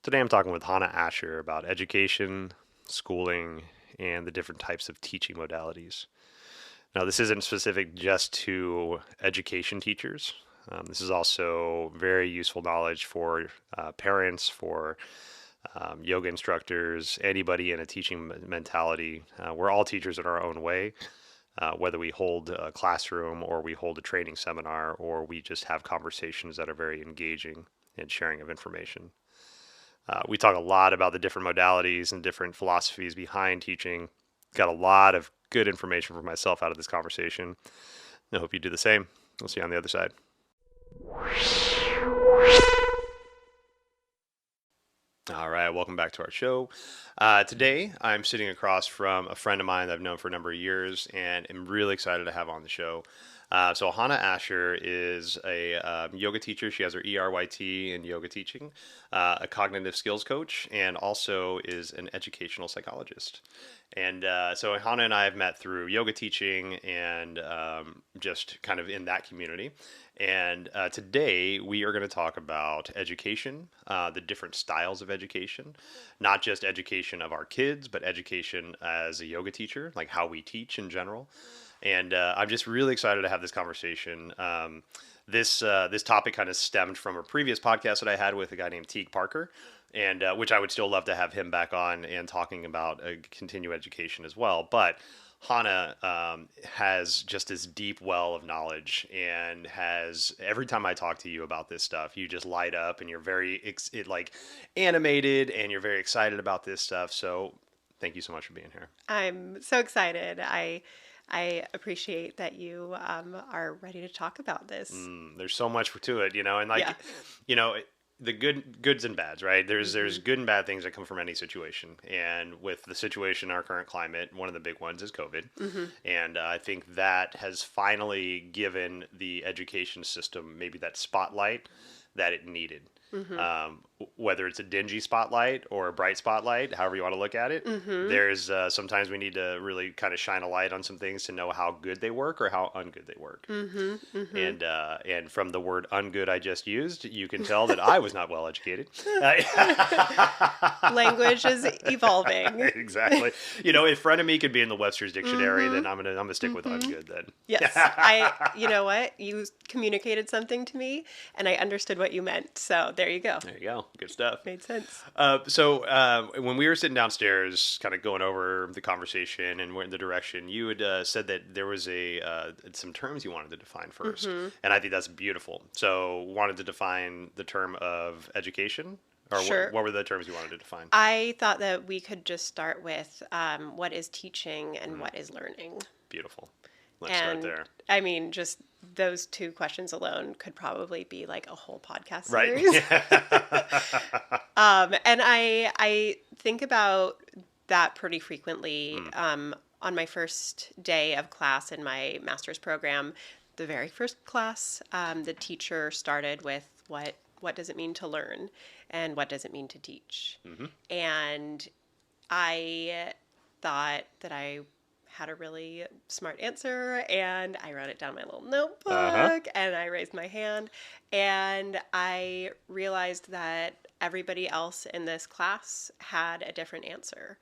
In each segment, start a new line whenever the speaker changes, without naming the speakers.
Today I'm talking with Hannah Asher about education, schooling, and the different types of teaching modalities. Now, this isn't specific just to education teachers. This is also very useful knowledge for parents, for yoga instructors, anybody in a teaching mentality. We're all teachers in our own way, whether we hold a classroom or we hold a training seminar or we just have conversations that are very engaging and sharing of information. We talk a lot about the different modalities and different philosophies behind teaching. Got a lot of good information for myself out of this conversation. I hope you do the same. We'll see you on the other side. All right, welcome back to our show. Today, I'm sitting across from a friend of mine that I've known for a number of years and am really excited to have on the show. So Hannah Asher is a yoga teacher. She has her ERYT in yoga teaching, a cognitive skills coach, and also is an educational psychologist. And so Hannah and I have met through yoga teaching and just kind of in that community. And today we are going to talk about education, the different styles of education, not just education of our kids, but education as a yoga teacher, like how we teach in general. And I'm just really excited to have this conversation. This topic kind of stemmed from a previous podcast that I had with a guy named Teague Parker, and which I would still love to have him back on and talking about continuing education as well. But Hannah has just this deep well of knowledge, and has every time I talk to you about this stuff, you just light up, and you're very animated, and you're very excited about this stuff. So thank you so much for being here.
I'm so excited. I appreciate that you are ready to talk about this.
There's so much to it, and
Yeah.
you know, the goods and bads, right? There's
hmm
good and bad things that come from any situation, and with the situation in our current climate, one of the big ones is COVID,
hmm
and I think that has finally given the education system maybe that spotlight that it needed.
hmm
Whether it's a dingy spotlight or a bright spotlight, however you want to look at it,
hmm
there's sometimes we need to really kind of shine a light on some things to know how good they work or how ungood they work.
hmm hmm
And from the word ungood I just used, you can tell that I was not well educated.
Language is evolving.
Exactly. In front of me could be in the Webster's dictionary,
hmm
then I'm gonna stick with
hmm
ungood then.
Yes, you know what? You communicated something to me and I understood what you meant. So there you go.
There you go. Good stuff.
Made sense.
So when we were sitting downstairs, kind of going over the conversation and went in the direction, you had said that there was some terms you wanted to define first,
hmm
and I think that's beautiful. So wanted to define the term of education, or
Sure.
what were the terms you wanted to define?
I thought that we could just start with what is teaching and what is learning.
Beautiful. Let's start
And
there.
I mean, just those two questions alone could probably be like a whole podcast
Right.
series. And I think about that pretty frequently. On my first day of class in my master's program, the very first class, the teacher started with what does it mean to learn, and what does it mean to teach, and I thought that I had a really smart answer, and I wrote it down in my little
Uh-huh.
notebook, and I raised my hand, and I realized that everybody else in this class had a different answer.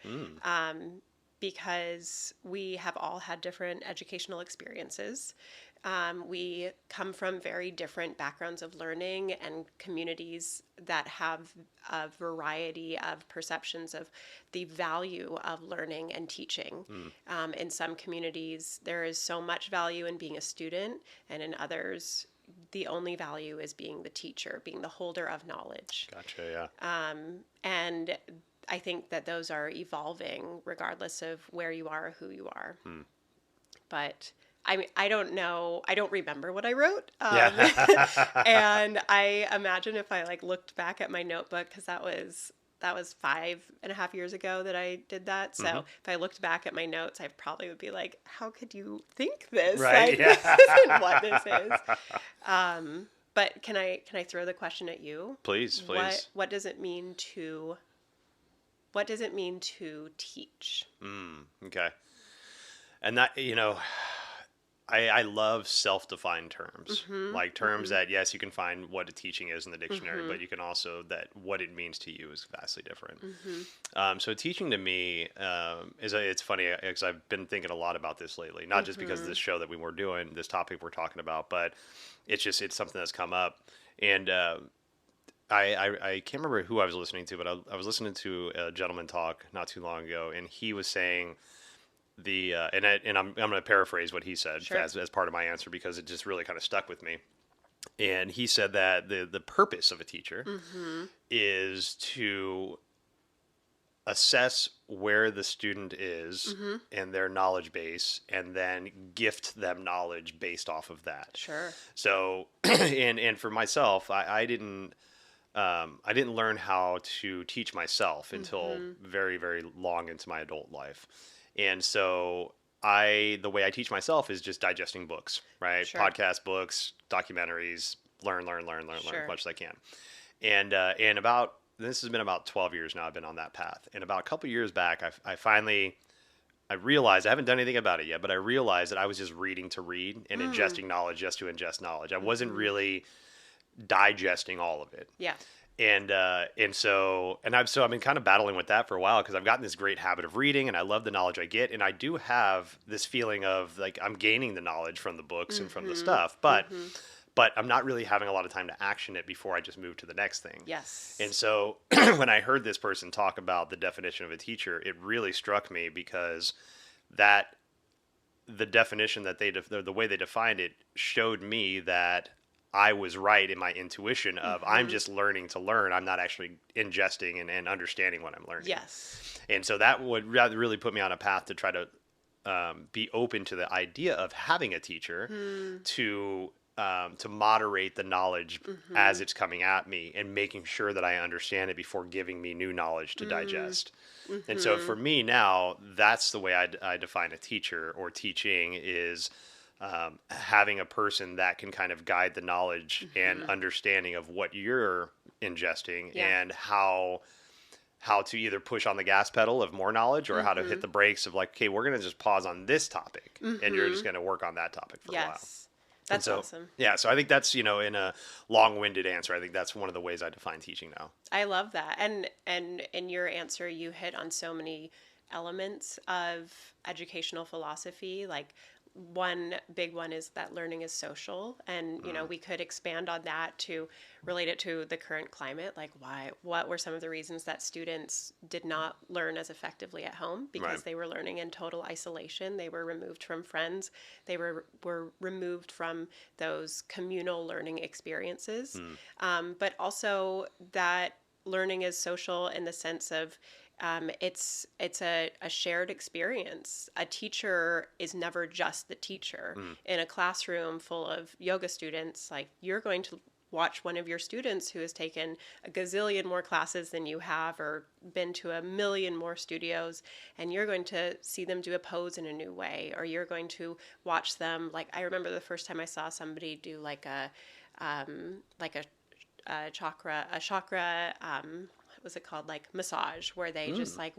Because we have all had different educational experiences. We come from very different backgrounds of learning and communities that have a variety of perceptions of the value of learning and teaching. In some communities, there is so much value in being a student, and in others, the only value is being the teacher, being the holder of knowledge.
Gotcha. Yeah.
And I think that those are evolving regardless of where you are or who you are. But I mean, I don't know. I don't remember what I wrote.
Yeah.
And I imagine if I like looked back at my notebook, because that was 5.5 years ago that I did that. So if I looked back at my notes, I probably would be like, how could you think this?
Right.
Like,
Yeah.
this isn't what this is. But can I throw the question at you?
Please.
What does it mean to teach?
Okay. And that, I love self-defined terms,
Mm-hmm.
like terms
Mm-hmm.
that, yes, you can find what a teaching is in the dictionary,
Mm-hmm.
but you can also that what it means to you is vastly different.
Mm-hmm.
So teaching to me it's funny because I've been thinking a lot about this lately, not just because of
Mm-hmm.
this show that we were doing, this topic we're talking about, but it's something that's come up. And I can't remember who I was listening to, but I was listening to a gentleman talk not too long ago, and he was saying I'm going to paraphrase what he said
Sure.
as part of my answer because it just really kind of stuck with me. And he said that the purpose of a teacher
Mm-hmm.
is to assess where the student is
Mm-hmm.
and their knowledge base, and then gift them knowledge based off of that.
Sure.
So, and for myself, I didn't learn how to teach myself until
Mm-hmm.
very, very long into my adult life. And so the way I teach myself is just digesting books, right?
Sure.
Podcast books, documentaries, learn as
Sure.
much as I can. And this has been about 12 years now I've been on that path. And about a couple years back, I finally, I realized I haven't done anything about it yet, but I realized that I was just reading to read and
Mm.
ingesting knowledge just to ingest knowledge. I wasn't
Mm-hmm.
really digesting all of it.
Yeah.
And I've been kind of battling with that for a while because I've gotten this great habit of reading and I love the knowledge I get, and I do have this feeling of like I'm gaining the knowledge from the books and from the
Mm-hmm.
stuff, but
Mm-hmm.
I'm not really having a lot of time to action it before I just move to the next thing. And
Yes.
so when I heard this person talk about the definition of a teacher, it really struck me because that the definition that the way they defined it showed me that I was right in my intuition of I'm
Mm-hmm.
just learning to learn. I'm not actually ingesting and understanding what I'm learning.
Yes.
And so that would really put me on a path to try to be open to the idea of having a teacher
Hmm.
to moderate the knowledge
Mm-hmm.
as it's coming at me and making sure that I understand it before giving me new knowledge to
Mm.
digest. And so
Mm-hmm.
for me now, that's the way I define a teacher or teaching is having a person that can kind of guide the knowledge and
Mm-hmm.
understanding of what you're ingesting
Yeah.
and how to either push on the gas pedal of more knowledge or how to hit
Mm-hmm.
the brakes of like, okay, we're going to just pause on this topic and you're just
Mm-hmm.
going to work on that topic for a while.
Yes.
And
That's
so,
awesome.
yeah, so I think that's, in a long-winded answer, I think that's one of the ways I define teaching now.
I love that. And in your answer you hit on so many elements of educational philosophy. Like one big one is that learning is social, and
Mm,
we could expand on that to relate it to the current climate. Like what were some of the reasons that students did not learn as effectively at home?
right.
Because they were learning in total isolation. They were removed from friends. They were removed from those communal learning experiences.
Mm,
But also that learning is social in the sense of it's a shared experience. A teacher is never just the teacher.
mm,
In a classroom full of yoga students, like you're going to watch one of your students who has taken a gazillion more classes than you have or been to a million more studios, and you're going to see them do a pose in a new way, or you're going to watch them. Like I remember the first time I saw somebody do like a chakra what was it called, like massage, where they just
mm,
like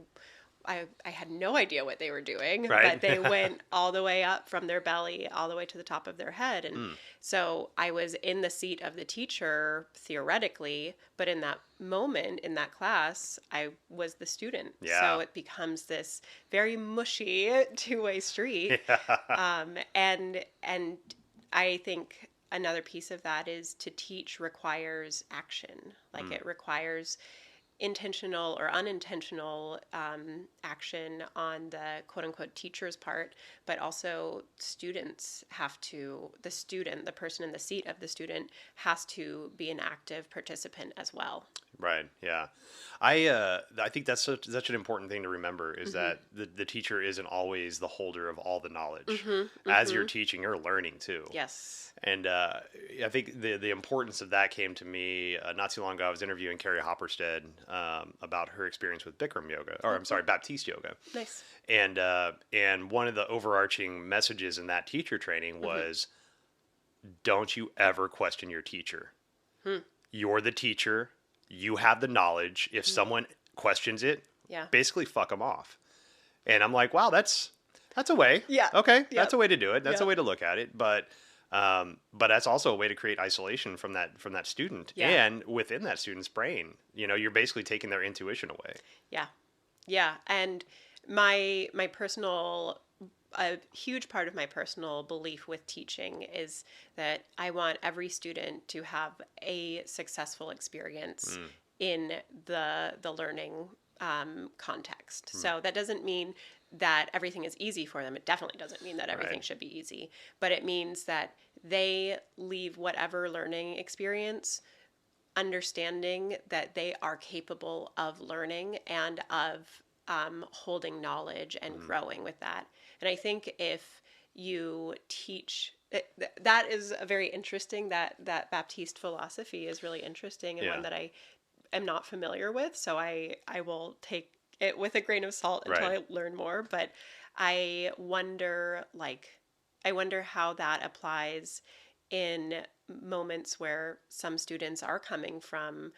I had no idea what they were doing,
right.
but they went all the way up from their belly all the way to the top of their head. And
Mm,
so I was in the seat of the teacher theoretically, but in that moment in that class, I was the student. So
yeah.
it becomes this very mushy two-way street.
Yeah.
And I think another piece of that is to teach requires action. Like
Mm,
it requires intentional or unintentional action on the quote unquote teacher's part, but also the person in the seat of the student has to be an active participant as well.
right. Yeah. I think that's such an important thing to remember is
Mm-hmm.
that the teacher isn't always the holder of all the knowledge.
Mm-hmm.
As you're
Mm-hmm.
teaching, you're learning too.
Yes.
And I think the importance of that came to me not too long ago. I was interviewing Carrie Hopperstead about her experience with Bikram yoga, or
Oh,
I'm sorry,
cool.
Baptiste yoga.
Nice.
And one of the overarching messages in that teacher training
Mm-hmm.
was, don't you ever question your teacher.
Hmm.
You're the teacher. You have the knowledge. If
Mm.
someone questions it,
Yeah.
basically fuck them off. And I'm like, wow, That's a way.
Yeah.
Okay, that's
Yep.
a way to do it. That's a
Yep.
way to look at it. But that's also a way to create isolation from that student,
Yeah.
and within that student's brain. You're basically taking their intuition away.
Yeah. Yeah. And my personal a huge part of my personal belief with teaching is that I want every student to have a successful experience in the learning context. So that doesn't mean that everything is easy for them. It definitely doesn't mean that everything
Right.
should be easy, but it means that they leave whatever learning experience understanding that they are capable of learning and of holding knowledge and growing with that. And I think if you teach, that is a very interesting, that Baptiste philosophy is really interesting and one
Yeah.
that I am not familiar with. So I will take it with a grain of salt until
Right.
I learn more. But I wonder, I wonder how that applies in moments where some students are coming from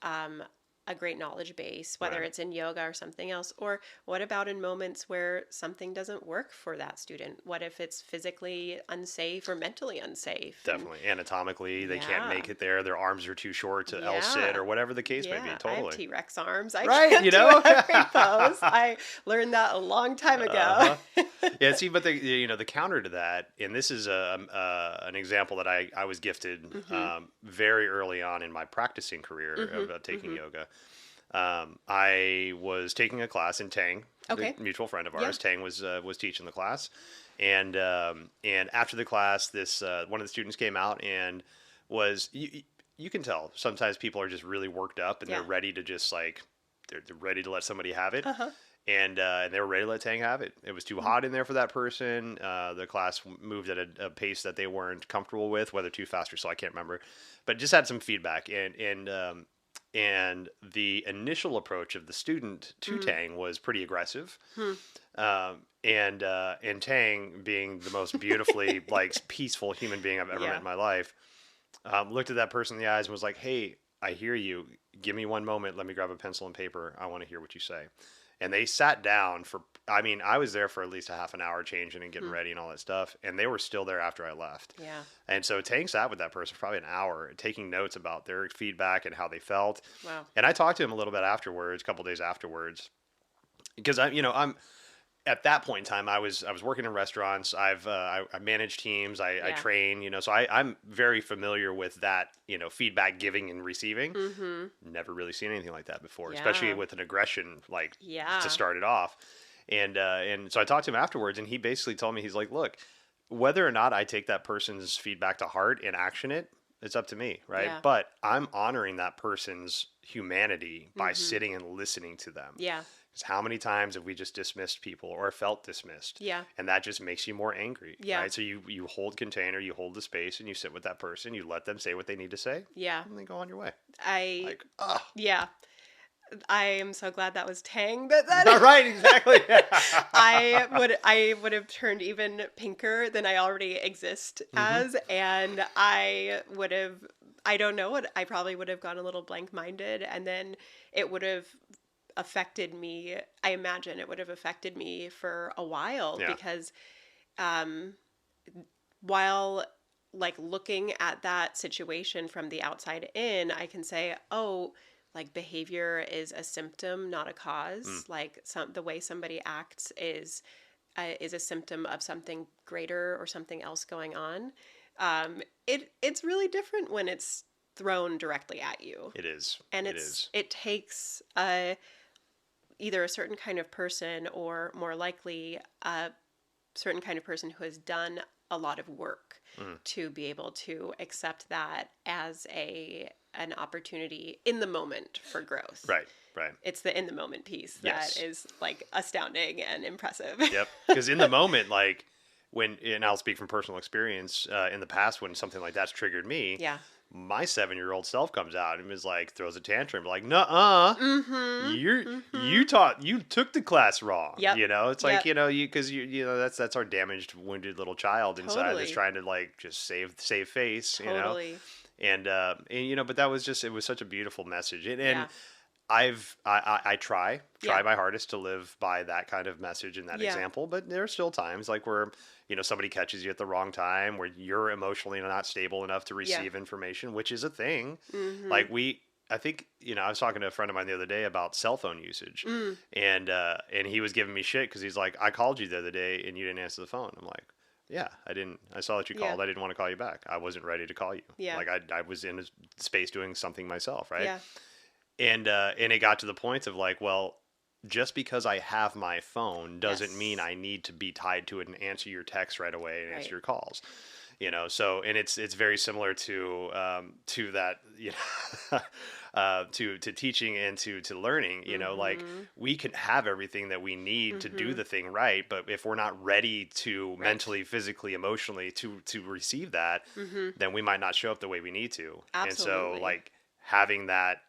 um, a great knowledge base, whether
Right.
it's in yoga or something else. Or what about in moments where something doesn't work for that student? What if it's physically unsafe or mentally unsafe? And
Definitely. Anatomically, they can't
yeah,
make it there. Their arms are too short to L sit
yeah.
or whatever the case may be.
Yeah, I have
Totally.
T-Rex arms. I
Right.
can't do every pose. I learned that a long time ago.
Uh-huh. Yeah. See, but the counter to that, and this is an example that I was gifted
Hmm.
very early on in my practicing career
Hmm.
of taking
Hmm.
yoga. I was taking a class in Tang, the
Okay.
mutual friend of
Yeah.
ours. Tang was teaching the class, and after the class, this one of the students came out and was you can tell sometimes people are just really worked up and they're
Yeah.
ready to just like they're ready to let somebody have it.
Uh-huh.
And they were ready to let Tang have it. It was too hot in there for that person. The class moved at a pace that they weren't comfortable with, whether too fast or slow, I can't remember, but just had some feedback. And the initial approach of the student to
Mm.
Tang was pretty aggressive.
Hmm.
And Tang, being the most beautifully like peaceful human being I've ever met
Yeah.
in my life, looked at that person in the eyes and was like, "Hey, I hear you. Give me one moment. Let me grab a pencil and paper. I want to hear what you say." And they sat down for, I mean, I was there for at least a half an hour changing and getting
Hmm.
ready and all that stuff. And they were still there after I left.
Yeah.
And so Tang sat with that person for probably an hour taking notes about their feedback and how they felt.
Wow.
And I talked to him a little bit afterwards, a couple days afterwards, because I'm at that point in time, I was working in restaurants. I manage teams. I
Yeah.
train. So I'm very familiar with that. Feedback giving and receiving.
Mm-hmm.
Never really seen anything like that before, especially
Yeah.
with an aggression like to
Yeah.
start it off. And so I talked to him afterwards, and he basically told me, he's like, "Look, whether or not I take that person's feedback to heart and action it, it's up to me, right?
Yeah.
But I'm honoring that person's humanity by
Mm-hmm.
sitting and listening to them."
Yeah.
Because how many times have we just dismissed people or felt dismissed?
Yeah.
And that just makes you more angry,
Yeah.
right? So you hold container, you hold the space, and you sit with that person. You let them say what they need to say,
Yeah.
and then go on your way.
I
Like, ah,
yeah. I am so glad that was Tang. That
right, exactly.
I would have turned even pinker than I already exist
Hmm.
as, and I would have, I don't know what, I probably would have gone a little blank minded, and then it would have affected me. I imagine it would have affected me for a while
Yeah.
because um, while like looking at that situation from the outside in, I can say, oh, like behavior is a symptom, not a cause.
Mm.
Like the way somebody acts is a symptom of something greater or something else going on. It's really different when it's thrown directly at you,
It is.
and
It is.
it takes either a certain kind of person or more likely a certain kind of person who has done a lot of work
Mm.
to be able to accept that as an opportunity in the moment for growth.
Right. Right.
It's the in the moment piece
Yes.
that is like astounding and impressive.
Yep. Because in the moment, like and I'll speak from personal experience, in the past when something like that's triggered me,
Yeah.
my 7-year-old self comes out and is like, throws a tantrum, like, "Nuh-uh,
Mm-hmm.
you took the class wrong."
Yep.
It's like,
Yep.
because that's our damaged, wounded little child inside
Totally.
that's trying to like just save face,
Totally.
and but that was just, it was such a beautiful message, and
Yeah.
I try
Yeah.
my hardest to live by that kind of message and that
Yeah.
example, but there are still times like where, somebody catches you at the wrong time, where you're emotionally not stable enough to
Yeah.
receive information, which is a thing.
Mm-hmm.
Like I think, I was talking to a friend of mine the other day about cell phone usage,
Mm.
and he was giving me shit because he's like, I called you the other day and you didn't answer the phone. I'm like, yeah, I didn't. I saw that you
Yeah.
called. I didn't want to call you back. I wasn't ready to call you.
Yeah.
Like I was in a space doing something myself, right?
Yeah.
And it got to the point of like, well, just because I have my phone doesn't mean
Yes.
I need to be tied to it and answer your text right away and answer
Right.
your calls. So and it's very similar to that, to teaching and to learning. Like
Mm-hmm.
we can have everything that we need to do
Mm-hmm.
the thing right, but if we're not ready to
Right.
mentally, physically, emotionally to receive that,
Mm-hmm.
then we might not show up the way we need to. And so
Absolutely.
like having that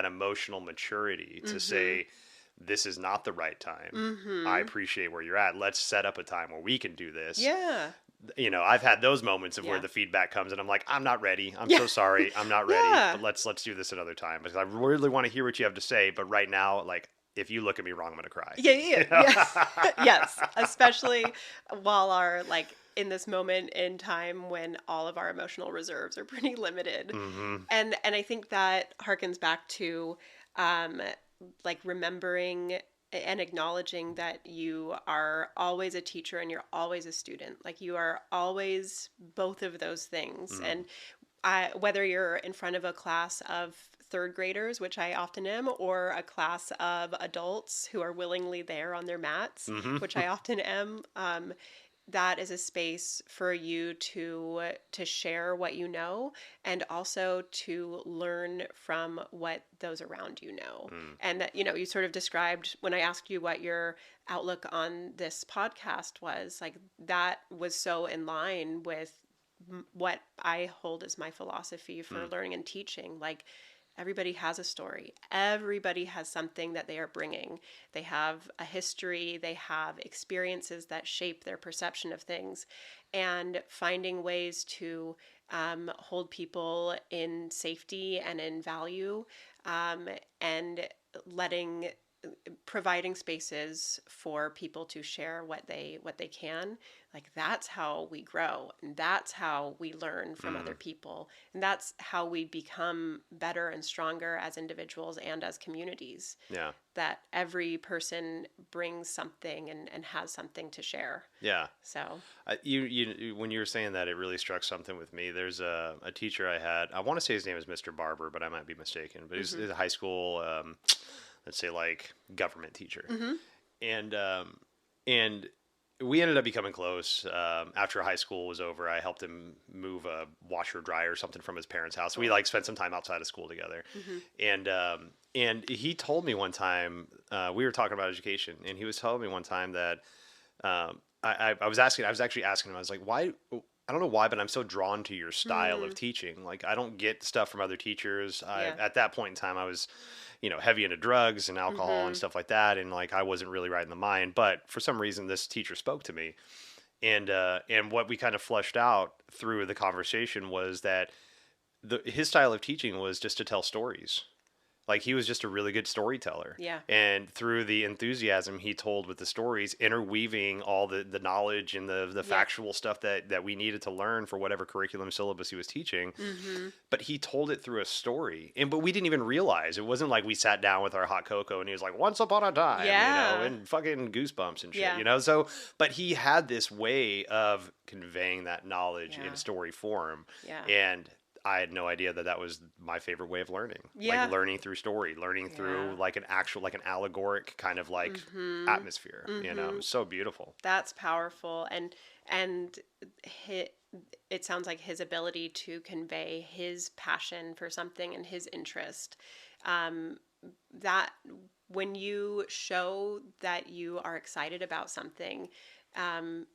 emotional maturity to
Mm-hmm.
say, this is not the right time. I
Mm-hmm.
appreciate where you're at. Let's set up a time where we can do this.
Yeah.
I've had those moments of where
Yeah.
the feedback comes and I'm like, I'm not ready. I'm
Yeah.
so sorry. I'm not ready,
Yeah.
but let's do this another time because I really want to hear what you have to say. But right now, like, if you look at me wrong, I'm going to cry.
Yeah. Yeah. Yeah. Yes. Especially while our like in this moment in time when all of our emotional reserves are pretty limited.
Mm-hmm.
And I think that harkens back to um like remembering and acknowledging that you are always a teacher and you're always a student. Like you are always both of those things.
Mm-hmm.
And whether you're in front of a class of third graders, which I often am, or a class of adults who are willingly there on their mats, which
Mm-hmm.
I often am, that is a space for you to share what you know and also to learn from what those around you know.
Mm.
And that you sort of described when I asked you what your outlook on this podcast was, like that was so in line with what I hold as my philosophy for
Mm.
learning and teaching. Like everybody has a story. Everybody has something that they are bringing. They have a history, they have experiences that shape their perception of things. And finding ways to hold people in safety and in value, um, and letting providing spaces for people to share what they can, like that's how we grow and that's how we learn from other
Mm.
people, and that's how we become better and stronger as individuals and as communities,
Yeah.
that every person brings something and has something to share.
Yeah.
So
When you were saying that, it really struck something with me. There's a teacher I had. I want to say his name is Mr. Barber, but I might be mistaken. But
mm-hmm,
he's a high school, let's say like government teacher,
mm-hmm,
and and we ended up becoming close. After high school was over, I helped him move a washer dryer or something from his parents' house. We
cool,
like spent some time outside of school together,
mm-hmm,
and he told me one time, we were talking about education, and he was telling me one time that I was actually asking him, I was like, why? I don't know why, but I'm so drawn to your style of
mm,
teaching. Like, I don't get stuff from other teachers.
yeah,
At that point in time, I was, heavy into drugs and alcohol and
mm-hmm,
stuff like that, and like I wasn't really right in the mind. But for some reason, this teacher spoke to me, and what we kind of flushed out through the conversation was that his style of teaching was just to tell stories. Like he was just a really good storyteller.
yeah,
And through the enthusiasm he told with the stories, interweaving all the knowledge and the
yeah,
factual stuff that we needed to learn for whatever curriculum syllabus he was teaching.
mm-hmm,
But he told it through a story. But we didn't even realize. It wasn't like we sat down with our hot cocoa and he was like, once upon a time,
yeah,
and fucking goosebumps and shit,
yeah,
So, but he had this way of conveying that knowledge
yeah,
in story form.
yeah,
And I had no idea that was my favorite way of learning. Like
yeah,
learning through story, learning
yeah,
through like an actual, like an allegoric kind of like
mm-hmm,
atmosphere. It
mm-hmm.
was so beautiful.
That's powerful. And hi it sounds like his ability to convey his passion for something and his interest, um, that when you show that you are excited about something,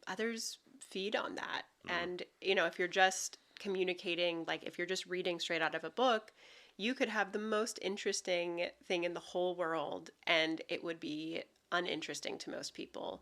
others feed on that.
Mm,
And if you're just communicating, like if you're just reading straight out of a book, you could have the most interesting thing in the whole world and it would be uninteresting to most people.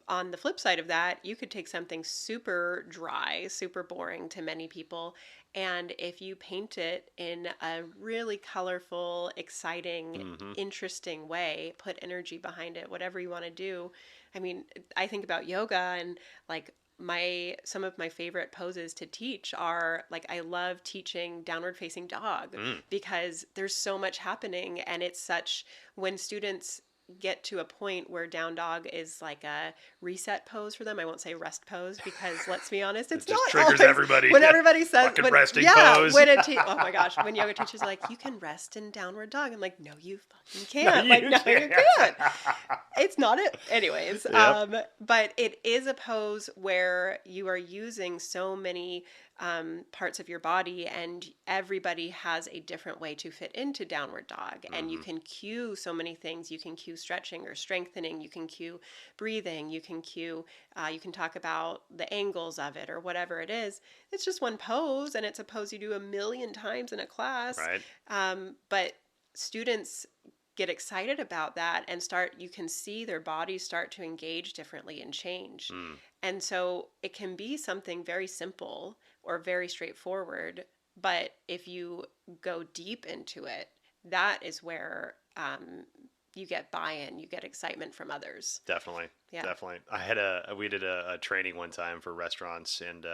on the flip side of that, you could take something super dry, super boring to many people, and if you paint it in a really colorful, exciting,
Hmm.
interesting way, put energy behind it, whatever you want to do. I mean, I think about yoga and like my some of my favorite poses to teach are like I love teaching downward facing dog
Mm.
because there's so much happening and it's such when students get to a point where down dog is like a reset pose for them. I won't say rest pose because let's be honest,
It
it's
just
not
triggers
always
everybody.
when everybody says
Fucking
when
resting
yeah,
pose.
when oh my gosh, when yoga teachers are like, you can rest in downward dog. I'm like, no, you fucking
No,
can't. Like,
you
no, you
can't.
can't. It's not it anyways.
Yep.
But it is a pose where you are using so many parts of your body, and everybody has a different way to fit into downward dog. And you
Hmm.
can cue so many things. You can cue stretching or strengthening. You can cue breathing. You can cue. You can talk about the angles of it or whatever it is. It's just one pose, and it's a pose you do a million times in a class.
Right.
But students get excited about that and start you can see their bodies start to engage differently and change.
Mm.
And so it can be something very simple or very straightforward, but if you go deep into it, that is where you get buy-in, you get excitement from others.
Definitely.
Yeah.
Definitely. We did a training one time for restaurants, and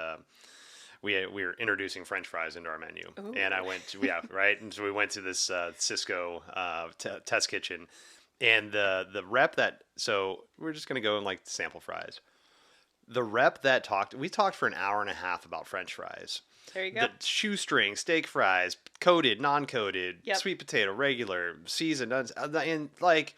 we were introducing French fries into our menu, and
Ooh.
I went to, yeah, right, and so we went to this Cisco test kitchen, and the rep that so we're just gonna go and like sample fries. The rep that we talked for an hour and a half about French fries.
There you go.
The shoestring steak fries, coated, non-coated,
Yep.
sweet potato, regular, seasoned, and like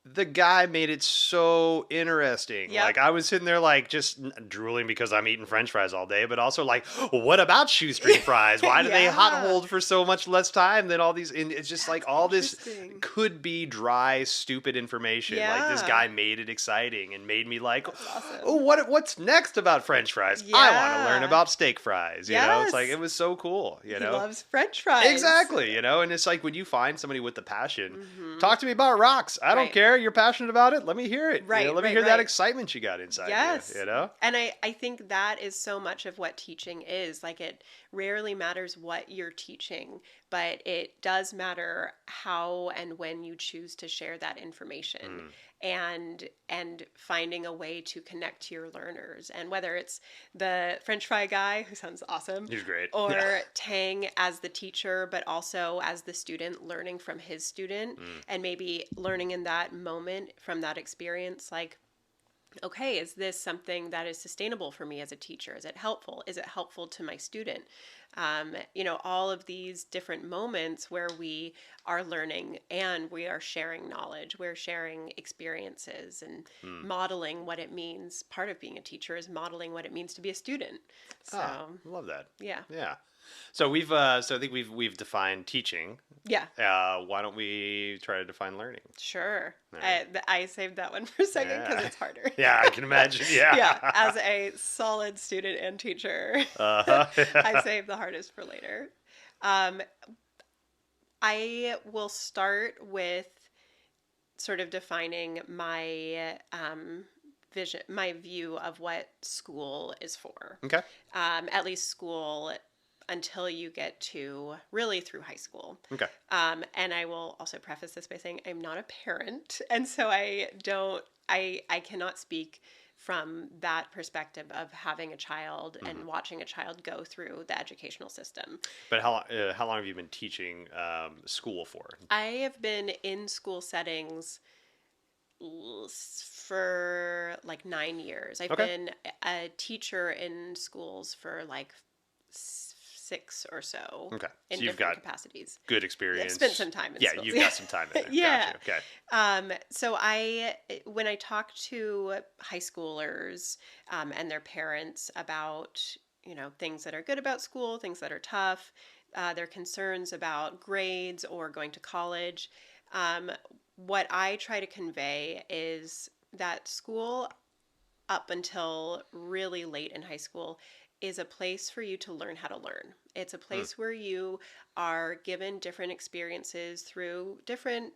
the guy made it so interesting.
Yep.
Like I was sitting there like just drooling because I'm eating French fries all day, but also like, what about shoestring fries? Why do they hot
Yeah.
hold for so much less time than all these? And it's just like
That's
all this
interesting.
could be dry, stupid information. Like this
Yeah.
guy made it exciting and made me like,
That's awesome.
oh, what's next about French fries? I want to learn
Yeah.
about steak fries. You know, it's like
Yes.
it was so cool. You
He
know,
loves French fries.
exactly. You know, and it's like when you find somebody with the passion.
Mm-hmm.
Talk to me about rocks. I don't
Right.
care. You're passionate about it. Let me hear it. You know,
Right,
let me
right,
hear that
right.
excitement you got inside
Yes.
you. You know?
And I think that is so much of what teaching is. Like it rarely matters what you're teaching, but it does matter how and when you choose to share that information
Mm.
and finding a way to connect to your learners. And whether it's the French fry guy who sounds awesome
He's great.
or Tang as the teacher, but also as the student learning from his student
Mm.
and maybe learning in that moment from that experience, like, okay, is this something that is sustainable for me as a teacher? Is it helpful? Is it helpful to my student? All of these different moments where we are learning and we are sharing knowledge, we're sharing experiences and
Mm.
modeling what it means. Part of being a teacher is modeling what it means to be a student. So,
Ah, I love that.
yeah.
Yeah. So so I think we've defined teaching.
Yeah,
Why don't we try to define learning?
sure.
All right.
I saved that one for a second because
Yeah.
it's harder.
Yeah, I can imagine. Yeah.
Yeah, as a solid student and teacher, I
Uh-huh.
saved the hardest for later. Um, I will start with sort of defining my vision, my view of what school is for.
Okay.
At least school until you get to really through high school.
Okay.
And I will also preface this by saying I'm not a parent, and so I cannot speak from that perspective of having a child
Hmm.
and watching a child go through the educational system.
But how long have you been teaching school for?
I have been in school settings for like 9 years. I've
Okay.
been a teacher in schools for like six or so
Okay.
in
So you've
different
got
capacities.
good
I've
experience.
spent some time in
Yeah,
schools.
you've got some time in there.
Yeah.
Gotcha. Okay.
So when I talk to high schoolers and their parents about, things that are good about school, things that are tough, their concerns about grades or going to college, what I try to convey is that school up until really late in high school is a place for you to learn how to learn. It's a
Hmm.
place where you are given different experiences through different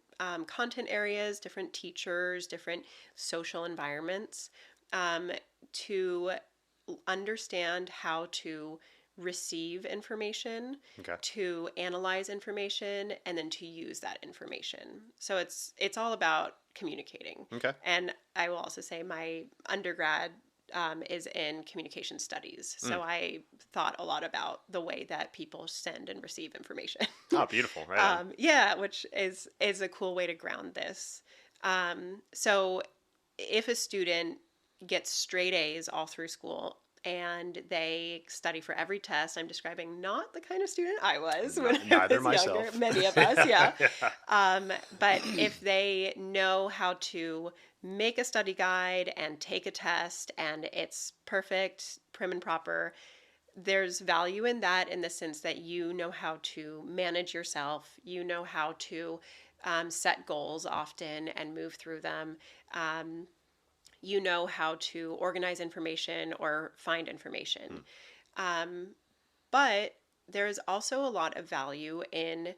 content areas, different teachers, different social environments. to understand how to receive information,
Okay.
to analyze information, and then to use that information. So it's all about communicating.
Okay.
And I will also say my undergrad is in communication studies. So
Mm.
I thought a lot about the way that people send and receive information.
Oh, beautiful. Right on.
Yeah, which is a cool way to ground this. So if a student gets straight A's all through school and they study for every test, I'm describing not the kind of student I was when I
Neither
was younger,
myself.
many of us, yeah.
Yeah.
But if they know how to make a study guide and take a test and it's perfect, prim and proper, there's value in that in the sense that you know how to manage yourself, you know how to set goals often and move through them. You know how to organize information or find information. Um, but there is also a lot of value in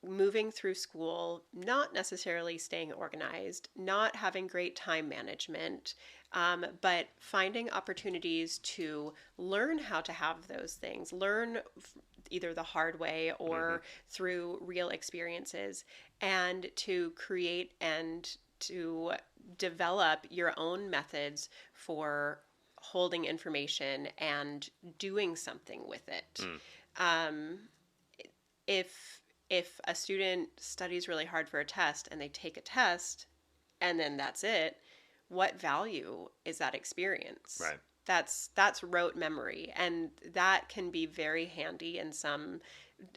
moving through school, not necessarily staying organized, not having great time management, but finding opportunities to learn how to have those things, learn either the hard way
Mm-hmm.
or through real experiences, and to create and to develop your own methods for holding information and doing something with it.
Mm.
Um, if if a student studies really hard for a test and they take a test and then that's it, what value is that experience?
Right.
That's rote memory, and that can be very handy in some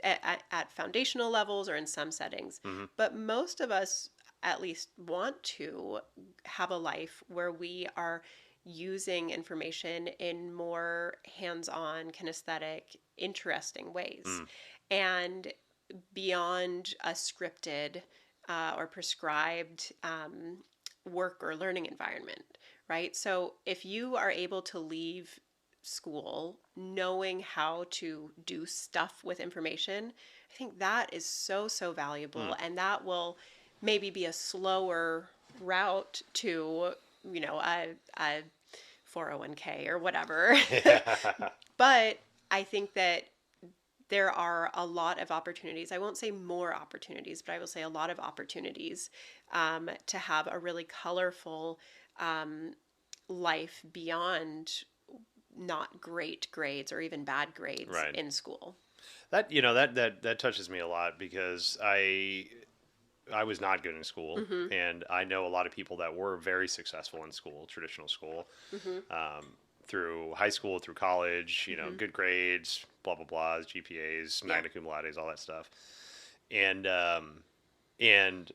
at foundational levels or in some settings.
Mm-hmm.
But most of us at least want to have a life where we are using information in more hands-on, kinesthetic, interesting ways.
Mm.
And beyond a scripted or prescribed work or learning environment, right? So if you are able to leave school knowing how to do stuff with information, I think that is so, so
Mm.
valuable. And that will maybe be a slower route to, a 401k or whatever.
Yeah.
But I think that there are a lot of opportunities. I won't say more opportunities, but I will say a lot of opportunities to have a really colorful life beyond not great grades or even bad grades
Right.
in school.
That touches me a lot because I was not good in school,
Mm-hmm.
and I know a lot of people that were very successful in school, traditional school,
Mm-hmm.
through high school, through college.
Mm-hmm.
Good grades, blah blah blah, GPAs,
Yeah.
magna cum laudes, all that stuff, and and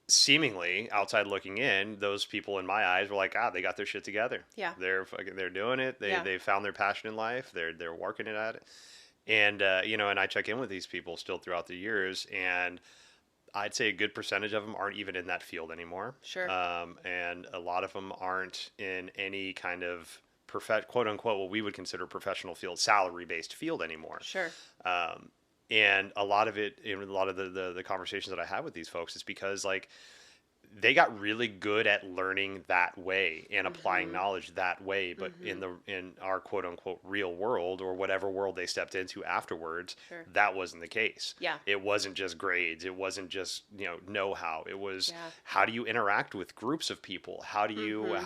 seemingly outside looking in, those people in my eyes were like, they got their shit together.
Yeah.
They're doing it.
Yeah.
They found their passion in life. They're working it at it. And and I check in with these people still throughout the years, and I'd say a good percentage of them aren't even in that field anymore.
Sure.
And a lot of them aren't in any kind of quote unquote, what we would consider professional field, salary based field anymore.
Sure.
And a lot of it, in a lot of the conversations that I have with these folks, is because like they got really good at learning that way and applying
Mm-hmm.
knowledge that way, but
Mm-hmm.
in our quote unquote real world, or whatever world they stepped into afterwards,
Sure.
that wasn't the case.
Yeah.
It wasn't just grades, it wasn't just know-how. It was,
Yeah.
how do you interact with groups of people, how do you
Mm-hmm.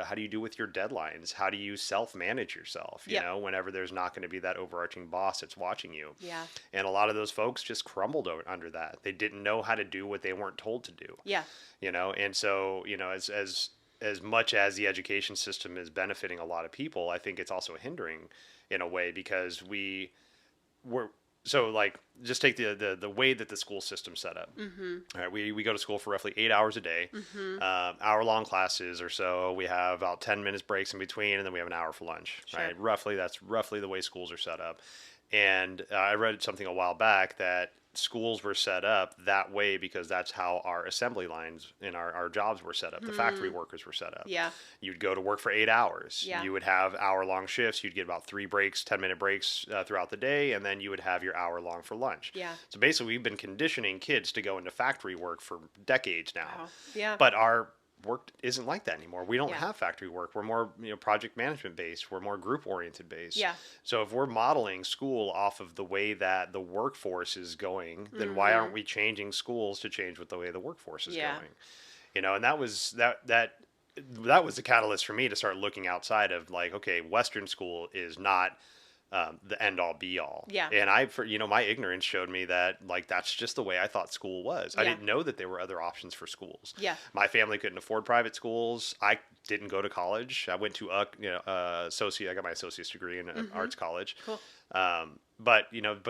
how do you do with your deadlines, how do you self-manage yourself,
Yep.
whenever there's not going to be that overarching boss that's watching you.
Yeah.
And a lot of those folks just crumbled under that. They didn't know how to do what they weren't told to do.
Yeah.
And so as much as the education system is benefiting a lot of people, I think it's also hindering in a way, because we're so like, just take the way that the school system's set up.
Mm-hmm.
All right, we go to school for roughly 8 hours a day,
Mm-hmm.
hour-long classes or so. We have about 10 minutes breaks in between, and then we have an hour for lunch.
Sure.
Right, that's roughly the way schools are set up. And I read something a while back that schools were set up that way because that's how our assembly lines and our jobs were set up. The factory workers were set up.
Yeah.
You'd go to work for 8 hours.
Yeah.
You would have hour-long shifts. You'd get about 3 breaks, 10-minute breaks throughout the day, and then you would have your hour-long for lunch.
Yeah.
So basically, we've been conditioning kids to go into factory work for decades now.
Wow. Yeah.
But work isn't like that anymore. We don't
Yeah.
have factory work. We're more, project management based. We're more group oriented based.
Yeah.
So if we're modeling school off of the way that the workforce is going, then why aren't
Hmm.
we changing schools to change with the way the workforce is
Yeah.
going? And that was the catalyst for me to start looking outside of, like, okay, Western school is not the end all be all.
Yeah.
And my ignorance showed me that, like, that's just the way I thought school was. I
Yeah.
didn't know that there were other options for schools.
Yeah.
My family couldn't afford private schools. I didn't go to college. I went to I got my associate's degree in an
Hmm.
arts college.
Cool.
But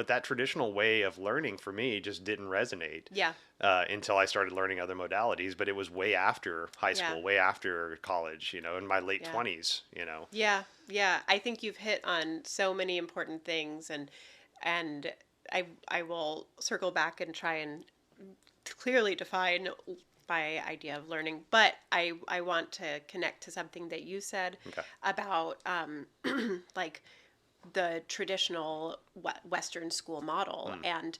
that traditional way of learning for me just didn't resonate
Yeah.
until I started learning other modalities. But it was way after high
Yeah.
school, way after college, in my late
Yeah.
20s.
Yeah. Yeah. I think you've hit on so many important things, and I will circle back and try and clearly define my idea of learning, but I want to connect to something that you said
Okay.
about like the traditional Western school model.
Mm.
And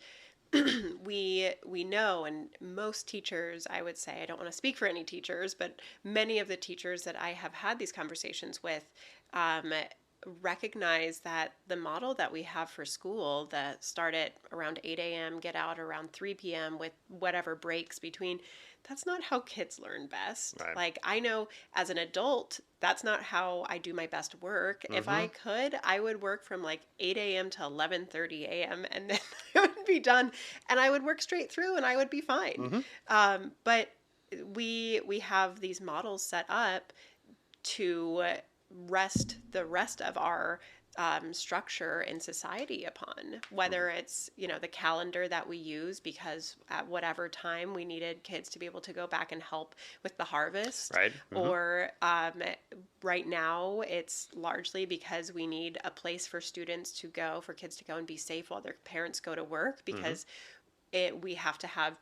we know, and most teachers, I would say, I don't want to speak for any teachers, but many of the teachers that I have had these conversations with um, recognize that the model that we have for school, that start at around 8 a.m., get out around 3 p.m. with whatever breaks between, that's not how kids learn best.
Right.
Like, I know as an adult, that's not how I do my best work. If
Mm-hmm.
I could, I would work from like 8 a.m. to 11:30 a.m. and then I would be done, and I would work straight through and I would be fine.
Mm-hmm.
But we have these models set up to rest the rest of our structure in society upon, whether it's the calendar that we use because at whatever time we needed kids to be able to go back and help with the harvest,
Right. Mm-hmm.
or right now it's largely because we need a place for kids to go and be safe while their parents go to work,
Mm-hmm.
because we have to have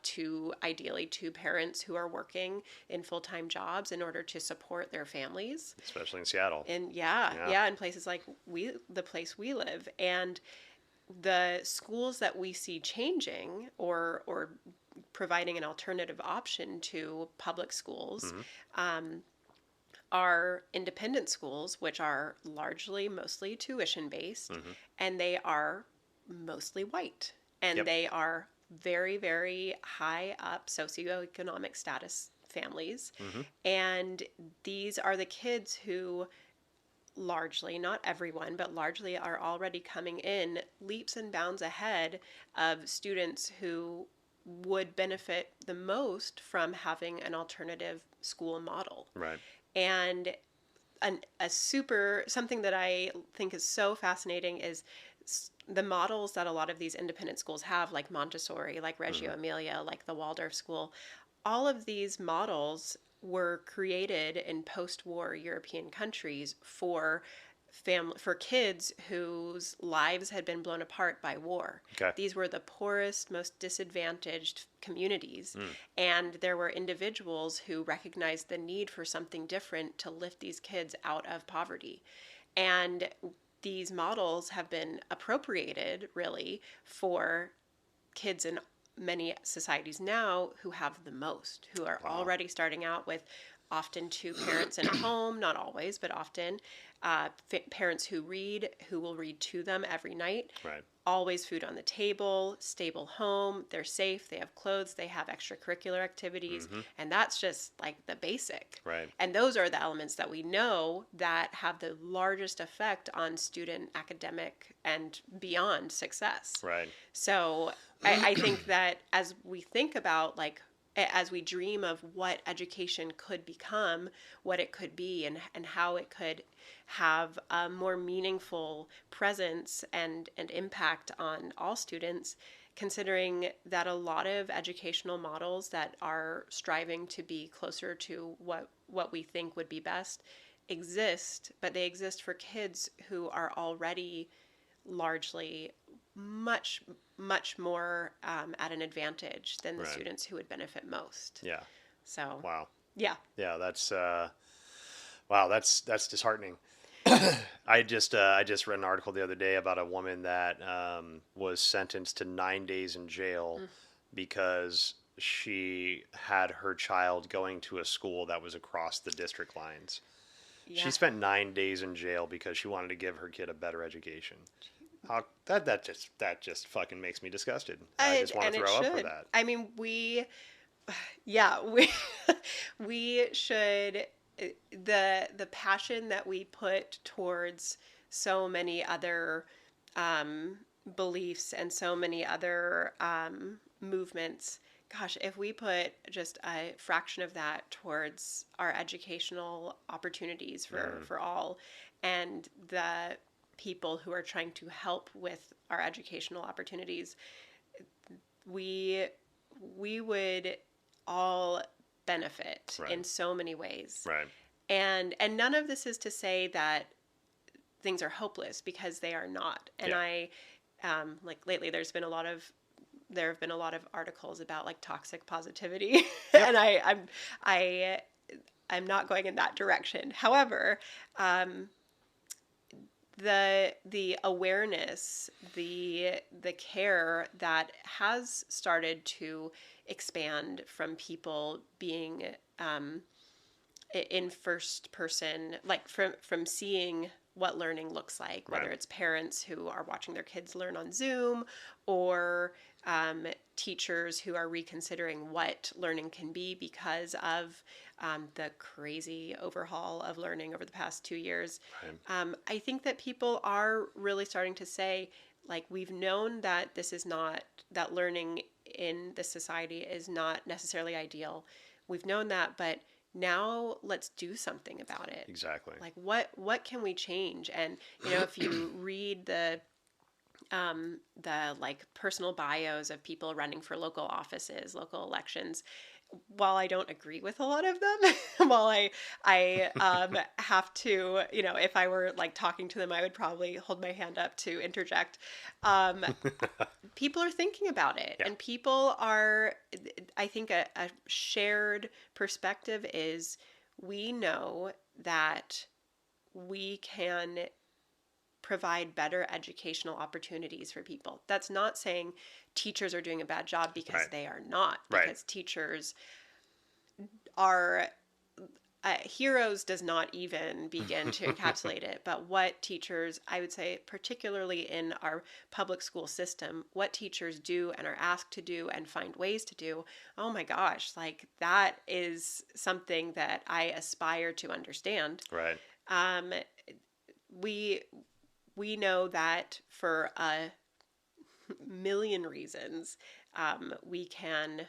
ideally two parents who are working in full-time jobs in order to support their families.
Especially in Seattle.
And
Yeah.
yeah, in places like the place we live. And the schools that we see changing or providing an alternative option to public schools
Mm-hmm.
are independent schools, which are mostly tuition based,
Mm-hmm.
and they are mostly white, and
Yep.
they are very, very high up socioeconomic status families.
Mm-hmm.
And these are the kids who largely, not everyone, but largely are already coming in leaps and bounds ahead of students who would benefit the most from having an alternative school model.
Right.
And something that I think is so fascinating is the models that a lot of these independent schools have, like Montessori, like Reggio
Mm-hmm.
Emilia, like the Waldorf school. All of these models were created in post-war European countries for kids whose lives had been blown apart by war.
Okay.
These were the poorest, most disadvantaged communities,
Mm.
and there were individuals who recognized the need for something different to lift these kids out of poverty. And these models have been appropriated really for kids in many societies now who have the most, who are
Wow.
already starting out with often two parents in a home, not always, but often parents who will read to them every night.
Right.
Always food on the table, stable home, they're safe, they have clothes, they have extracurricular activities,
Mm-hmm.
and that's just like the basic.
Right.
And those are the elements that we know that have the largest effect on student academic and beyond success.
Right.
So I think that as we think about, like, as we dream of what education could become, what it could be, and how it could have a more meaningful presence and impact on all students, considering that a lot of educational models that are striving to be closer to what we think would be best exist, but they exist for kids who are already largely much more at an advantage than the
Right.
students who would benefit most.
Yeah.
So
Wow.
yeah.
Yeah. That's disheartening. I just read an article the other day about a woman that was sentenced to 9 days in jail
Mm.
because she had her child going to a school that was across the district lines. She
Yeah.
spent 9 days in jail because she wanted to give her kid a better education. That just fucking makes me disgusted. I just want
And
to
it
throw up for
should.
that.
I mean, yeah, we we should the passion that we put towards so many other um, beliefs and so many other movements. Gosh, if we put just a fraction of that towards our educational opportunities
Mm,
for all, and the people who are trying to help with our educational opportunities, we we would all benefit
right,
in so many ways.
right.
And none of this is to say that things are hopeless, because they are not. And
Yeah.
I like lately there have been a lot of articles about like toxic positivity
Yep.
and I I'm not going in that direction. However, um, the awareness, the care that has started to expand from people being um, in first person, like from seeing what learning looks like, whether
Right.
it's parents who are watching their kids learn on Zoom, or teachers who are reconsidering what learning can be because of the crazy overhaul of learning over the past 2 years.
Right.
I think that people are really starting to say, like, we've known that this is not, that learning in this society is not necessarily ideal. We've known that, but now let's do something about it.
Exactly.
Like, what can we change? And if you read the like personal bios of people running for local offices, local elections, while I don't agree with a lot of them, while I have to, if I were like talking to them, I would probably hold my hand up to interject. Um, People are thinking about it,
Yeah.
and people are, I think a shared perspective is, we know that we can provide better educational opportunities for people. That's not saying teachers are doing a bad job, because
Right.
they are not,
Right.
because teachers are heroes does not even begin to encapsulate it. But what teachers, I would say, particularly in our public school system, what teachers do and are asked to do and find ways to do, oh my gosh, like, that is something that I aspire to understand.
Right.
Um, we we know that for a million reasons, we can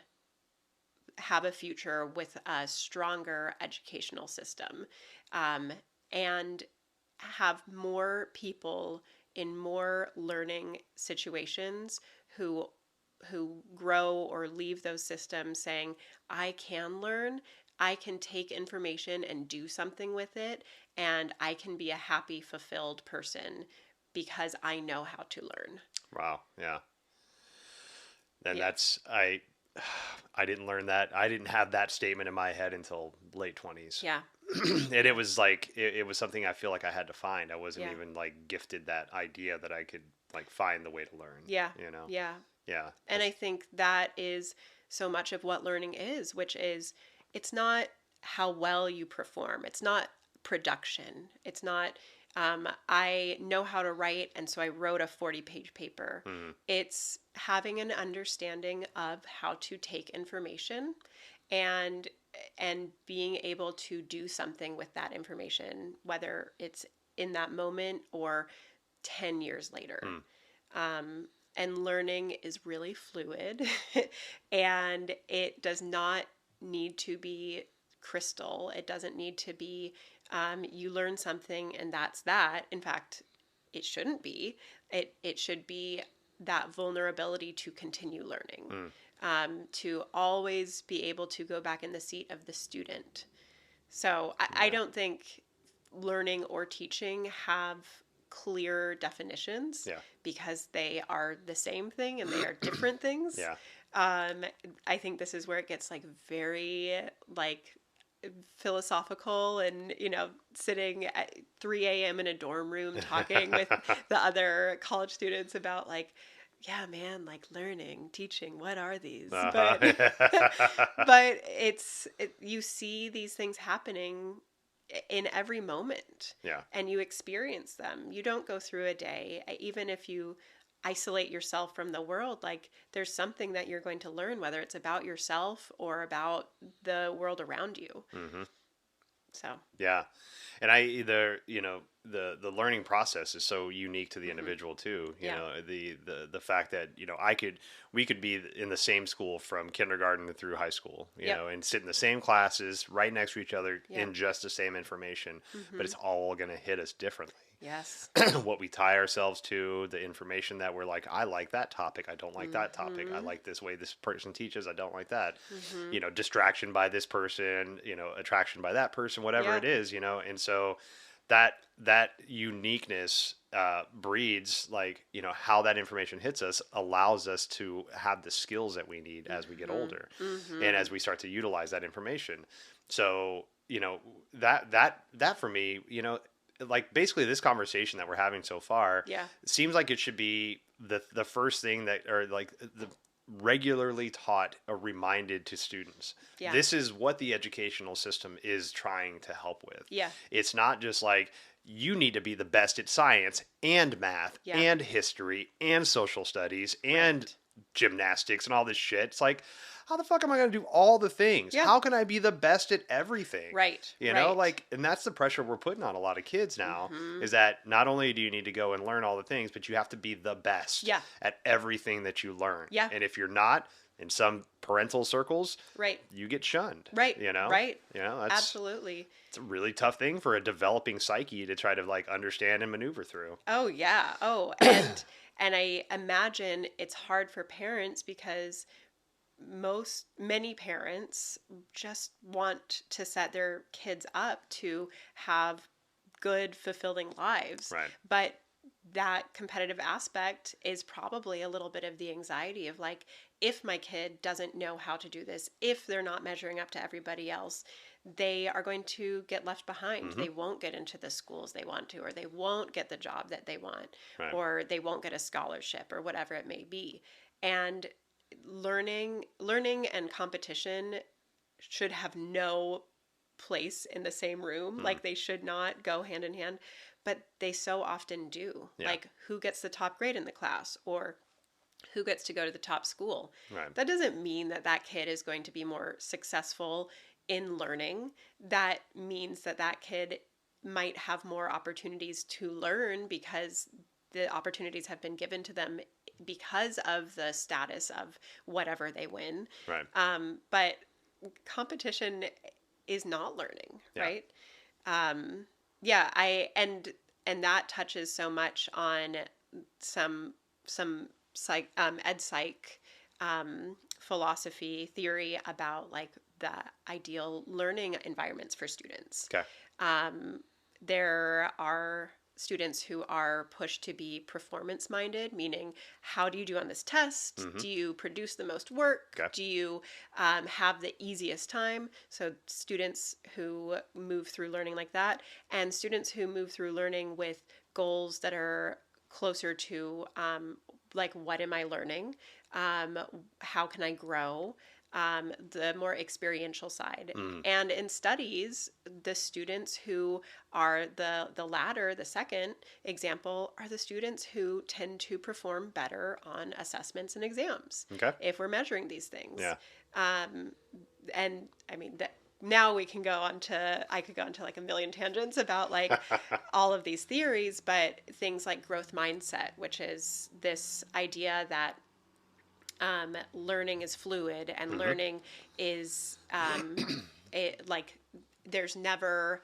have a future with a stronger educational system, um, and have more people in more learning situations who grow or leave those systems saying, I can learn, I can take information and do something with it, and I can be a happy, fulfilled person because I know how to learn.
Wow. Yeah. And
Yeah.
I didn't learn that. I didn't have that statement in my head until late 20s.
Yeah.
And it was like it was something I feel like I had to find. I wasn't
Yeah.
even like gifted that idea that I could like find the way to learn,
Yeah.
you know.
Yeah.
Yeah.
And I think that is so much of what learning is, which is, it's not how well you perform. It's not production. It's not, I know how to write, and so I wrote a 40-page paper.
Mm,
It's having an understanding of how to take information, and being able to do something with that information, whether it's in that moment or 10 years later.
mm,
And learning is really fluid, and it does not need to be crystal. It doesn't need to be, you learn something and that's that. In fact, it shouldn't be. It should be that vulnerability to continue learning,
mm.
to always be able to go back in the seat of the student. So I
Yeah.
don't think learning or teaching have clear definitions,
Yeah.
because they are the same thing and they are different things.
Yeah.
Um, I think this is where it gets like very like philosophical, and sitting at 3 a.m. in a dorm room talking with the other college students about, like, yeah, man, like learning, teaching, what are these?
Uh-huh.
But but you see these things happening in every moment,
Yeah.
and you experience them. You don't go through a day, even if you isolate yourself from the world, like there's something that you're going to learn, whether it's about yourself or about the world around you.
Hmm.
So,
Yeah. And I either, the learning process is so unique to the
hmm,
individual too.
yeah,
The fact that, we could be in the same school from kindergarten through high school,
yep,
and sit in the same classes right next to each other,
yep,
ingest the same information, but
hmm,
it's all going to hit us differently.
yes,
What we tie ourselves to, the information that we're like, I like that topic, I don't like that topic, I
hmm,
like this way this person teaches, I don't like that.
hmm,
Distraction by this person, attraction by that person, whatever
yeah,
it is, and so that uniqueness breeds, like, how that information hits us allows us to have the skills that we need as we get
hmm,
older and
hmm,
as we start to utilize that information. So, that for me, like basically this conversation that we're having so far
yeah,
seems like it should be the first thing that, or like the regularly taught or reminded to students.
yeah,
This is what the educational system is trying to help with.
yeah,
It's not just like you need to be the best at science and math
yeah,
and history and social studies and
right,
gymnastics and all this shit. It's like, how the fuck am I going to do all the things?
yeah,
How can I be the best at everything?
right, right,
Like, and that's the pressure we're putting on a lot of kids now,
hmm,
is that not only do you need to go and learn all the things, but you have to be the best
yeah,
at everything that you learn.
yeah,
And if you're not, in some parental circles,
right,
you get shunned.
right, right,
That's
absolutely.
it's a really tough thing for a developing psyche to try to like understand and maneuver through.
Oh yeah. Oh, and I imagine it's hard for parents because many parents just want to set their kids up to have good, fulfilling lives.
Right.
But that competitive aspect is probably a little bit of the anxiety of like, if my kid doesn't know how to do this, if they're not measuring up to everybody else, they are going to get left behind.
Hmm.
They won't get into the schools they want to, or they won't get the job that they want,
Right.
or they won't get a scholarship, or whatever it may be. And learning and competition should have no place in the same room.
Mm.
Like they should not go hand in hand, but they so often do.
Yeah.
Like who gets the top grade in the class, or who gets to go to the top school.
Right.
That doesn't mean that that kid is going to be more successful in learning. That means that that kid might have more opportunities to learn because the opportunities have been given to them because of the status of whatever they win.
Right.
But competition is not learning,
Yeah.
right? Um, yeah, and that touches so much on some ed psych philosophy theory about like the ideal learning environments for students.
Okay.
There are students who are pushed to be performance minded, meaning how do you do on this test?
Hmm.
Do you produce the most work?
Okay.
Do you have the easiest time? So, students who move through learning like that, and students who move through learning with goals that are closer to like, what am I learning? How can I grow? The more experiential side.
Mm.
And in studies, the students who are the latter, the second example, are the students who tend to perform better on assessments and exams
Okay.
if we're measuring these things.
Yeah.
And I mean, that now we can go on to, I could go into like a million tangents about like all of these theories, but things like growth mindset, which is this idea that learning is fluid and
Hmm.
learning is like there's never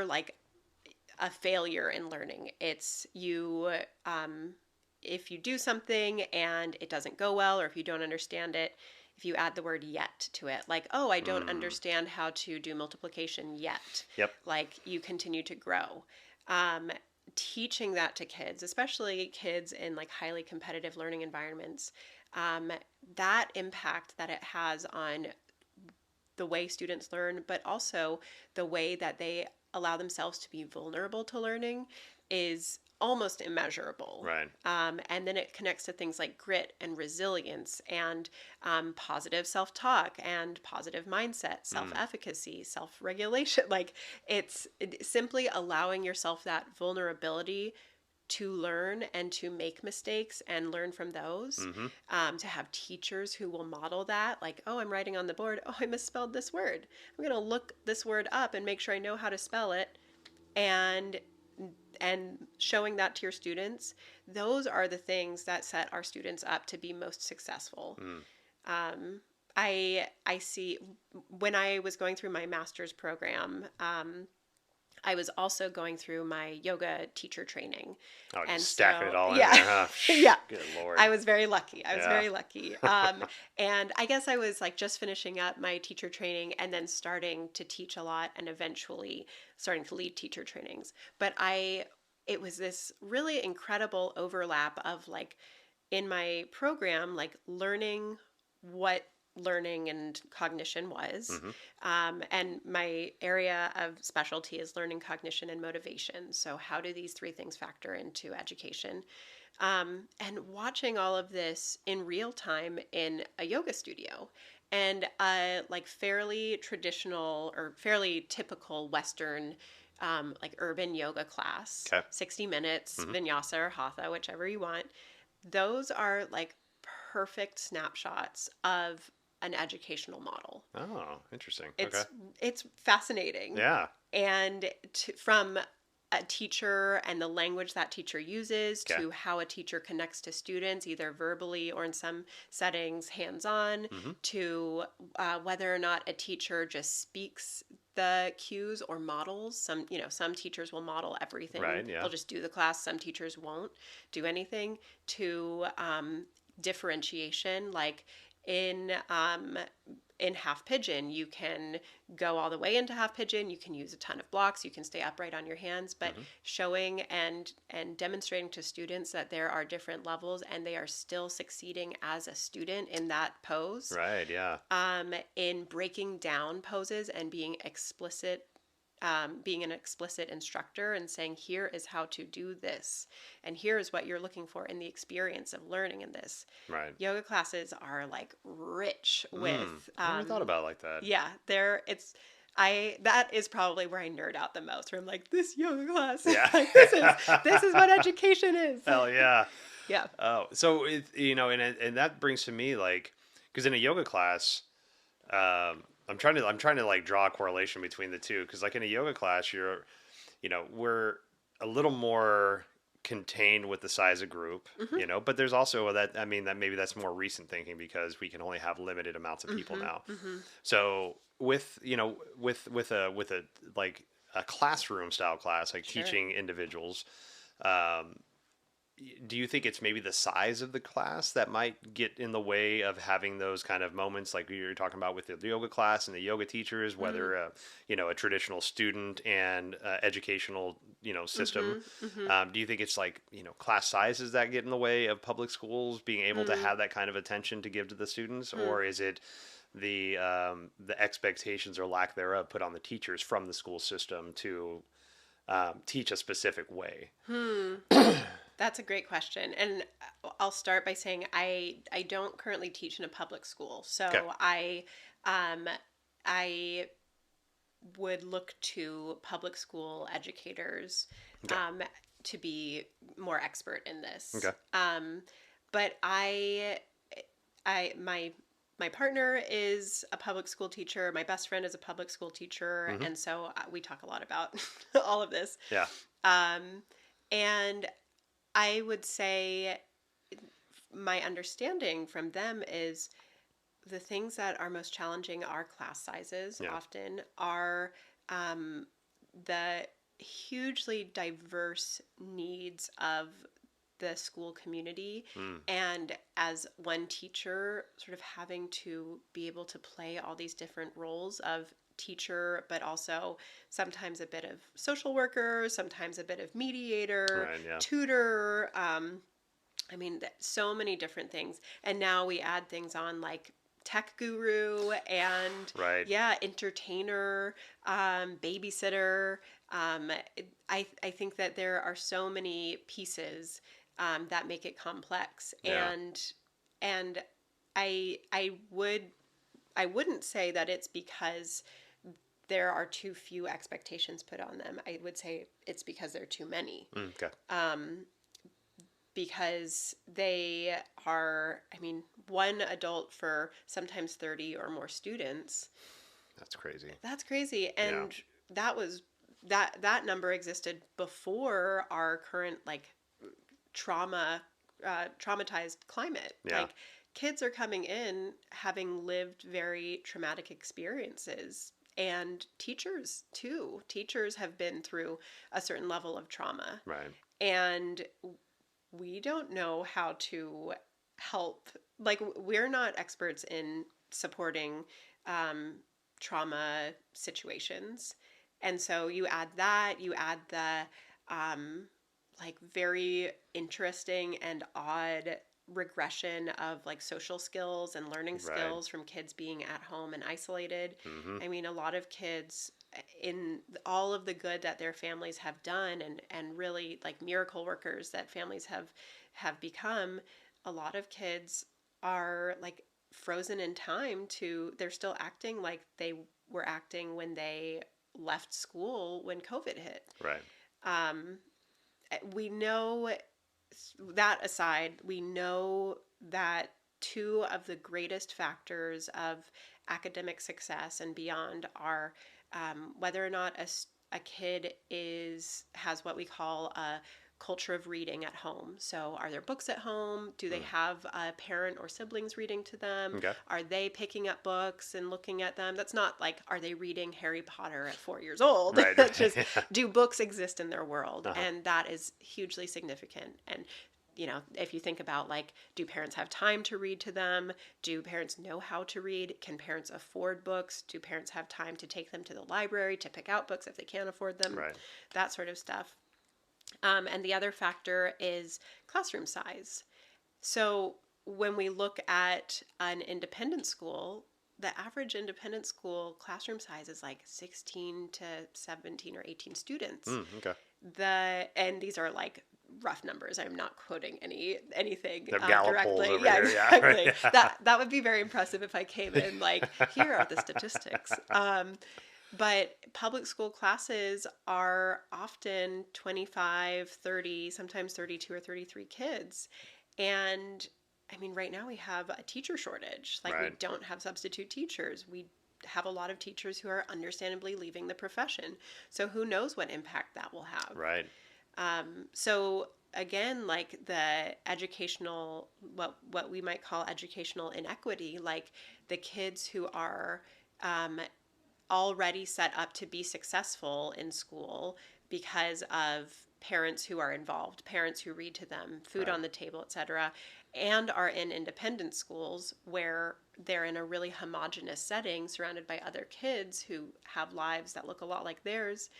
like a failure in learning. It's you if you do something and it doesn't go well, or if you don't understand it, if you add the word yet to it, like, oh, I don't
Mm.
understand how to do multiplication yet,
Yep.
like you continue to grow. Um, Teaching that to kids, especially kids in like highly competitive learning environments, um, that impact that it has on the way students learn, but also the way that they allow themselves to be vulnerable to learning is almost immeasurable.
Right.
And then it connects to things like grit and resilience and positive self talk and positive mindset, self efficacy, self regulation. Like it's simply allowing yourself that vulnerability to learn and to make mistakes and learn from those.
Mm-hmm.
To have teachers who will model that, like, oh, I'm writing on the board, oh, I misspelled this word. I'm going to look this word up and make sure I know how to spell it. And showing that to your students, those are the things that set our students up to be most successful.
Mm.
I see when I was going through my master's program, I was also going through my yoga teacher training.
Oh,
And
just stacking it
so,
all in
yeah,
there, huh?
yeah,
Good Lord.
I was very lucky. I was
Yeah.
very lucky. And I guess I was like just finishing up my teacher training and then starting to teach a lot and eventually starting to lead teacher trainings. But it was this really incredible overlap of like in my program, like learning what learning and cognition was.
Mm-hmm.
And my area of specialty is learning, cognition, and motivation. So, how do these three things factor into education? And watching all of this in real time in a yoga studio and a like fairly traditional or fairly typical Western like urban yoga class,
Okay.
60 minutes,
Mm-hmm.
vinyasa or hatha, whichever you want. Those are like perfect snapshots of an educational model.
Oh, interesting. Okay.
It's fascinating.
Yeah.
And from a teacher and the language that teacher uses
Okay.
to how a teacher connects to students, either verbally or in some settings hands on,
Mm-hmm.
to whether or not a teacher just speaks the cues or models. Some teachers will model everything.
Right. Yeah.
They'll just do the class. Some teachers won't do anything. To differentiation, like in half pigeon, you can go all the way into half pigeon. You can use a ton of blocks. You can stay upright on your hands, but
Mm-hmm.
showing and demonstrating to students that there are different levels and they are still succeeding as a student in that pose.
Right. Yeah.
In breaking down poses and being explicit. Being an explicit instructor and saying, here is how to do this, and here is what you're looking for in the experience of learning in this.
Right.
Yoga classes are like rich with
I never thought about it like that.
yeah, that is probably where I nerd out the most, where I'm like, this yoga class,
Yeah.
like this is what education is.
Hell yeah.
Yeah.
Oh, so and that brings to me like, because in a yoga class, I'm trying to like draw a correlation between the two, because like in a yoga class, we're a little more contained with the size of group,
Mm-hmm.
but there's also that, I mean, that maybe that's more recent thinking because we can only have limited amounts of people
Mm-hmm.
now.
Mm-hmm.
So with a like a classroom style class, like
Sure.
teaching individuals, um, do you think it's maybe the size of the class that might get in the way of having those kind of moments like you're talking about with the yoga class and the yoga teachers, whether a traditional student and educational system?
Mm-hmm. Mm-hmm.
Do you think it's like class sizes that get in the way of public schools being able to
Mm-hmm.
have that kind of attention to give to the students, or is it the expectations or lack thereof put on the teachers from the school system to teach a specific way?
Hmm. That's a great question. And I'll start by saying I don't currently teach in a public school. So
Okay.
um I would look to public school educators
Okay.
to be more expert in this.
Okay.
But my partner is a public school teacher. My best friend is a public school teacher,
Mm-hmm.
and so we talk a lot about all of this.
Yeah.
Um, and I would say my understanding from them is the things that are most challenging are class sizes,
Yeah.
often are the hugely diverse needs of the school community.
Mm.
And as one teacher, sort of having to be able to play all these different roles of teacher, but also sometimes a bit of social worker, sometimes a bit of mediator,
Right. Yeah.
tutor. I mean, so many different things. And now we add things on like tech guru and
Right.
yeah, entertainer, babysitter. I think that there are so many pieces that make it complex,
Yeah.
and I wouldn't say that it's because there are too few expectations put on them. I would say it's because there are too many.
Okay.
Because they are, I mean, one adult for sometimes 30 or more students.
That's crazy.
That's crazy.
Yeah.
And that was that number existed before our current like traumatized climate.
Yeah.
Like kids are coming in having lived very traumatic experiences, and teachers too. Teachers have been through a certain level of trauma.
Right.
And we don't know how to help. Like, we're not experts in supporting um, trauma situations. And so you add the like very interesting and odd regression of like social skills and learning
Right.
skills from kids being at home and isolated.
Mm-hmm.
I mean, a lot of kids in all of the good that their families have done, and really like miracle workers that families have become, a lot of kids are like frozen in time to they're still acting like they were acting when they left school when COVID hit.
Right.
Um, we know that aside, we know that two of the greatest factors of academic success and beyond are whether or not a kid has what we call a culture of reading at home. So, are there books at home? Do they
Mm.
have a parent or siblings reading to them?
Okay.
Are they picking up books and looking at them? That's not like, are they reading Harry Potter at 4 years old?
Right.
It's just,
Yeah.
do books exist in their world?
Uh-huh.
And that is hugely significant. And you know, if you think about like, do parents have time to read to them? Do parents know how to read? Can parents afford books? Do parents have time to take them to the library to pick out books if they can't afford them?
Right.
That sort of stuff. And the other factor is classroom size. So when we look at an independent school, the average independent school classroom size is like 16 to 17 or 18 students.
Okay.
And these are like rough numbers. I'm not quoting anything
They're Gallup polls
directly.
over
Yeah,
here. Yeah. Right.
exactly. That would be very impressive if I came in like, here are the statistics. But public school classes are often 25, 30, sometimes 32 or 33 kids. And I mean, right now we have a teacher shortage. Like, we
Right.
don't have substitute teachers. We have a lot of teachers who are understandably leaving the profession. So who knows what impact that will have.
Right.
So again, like the educational, what we might call educational inequity, like the kids who are um, already set up to be successful in school because of parents who are involved, parents who read to them, food
Right.
on the table, etc., and are in independent schools where they're in a really homogenous setting surrounded by other kids who have lives that look a lot like theirs.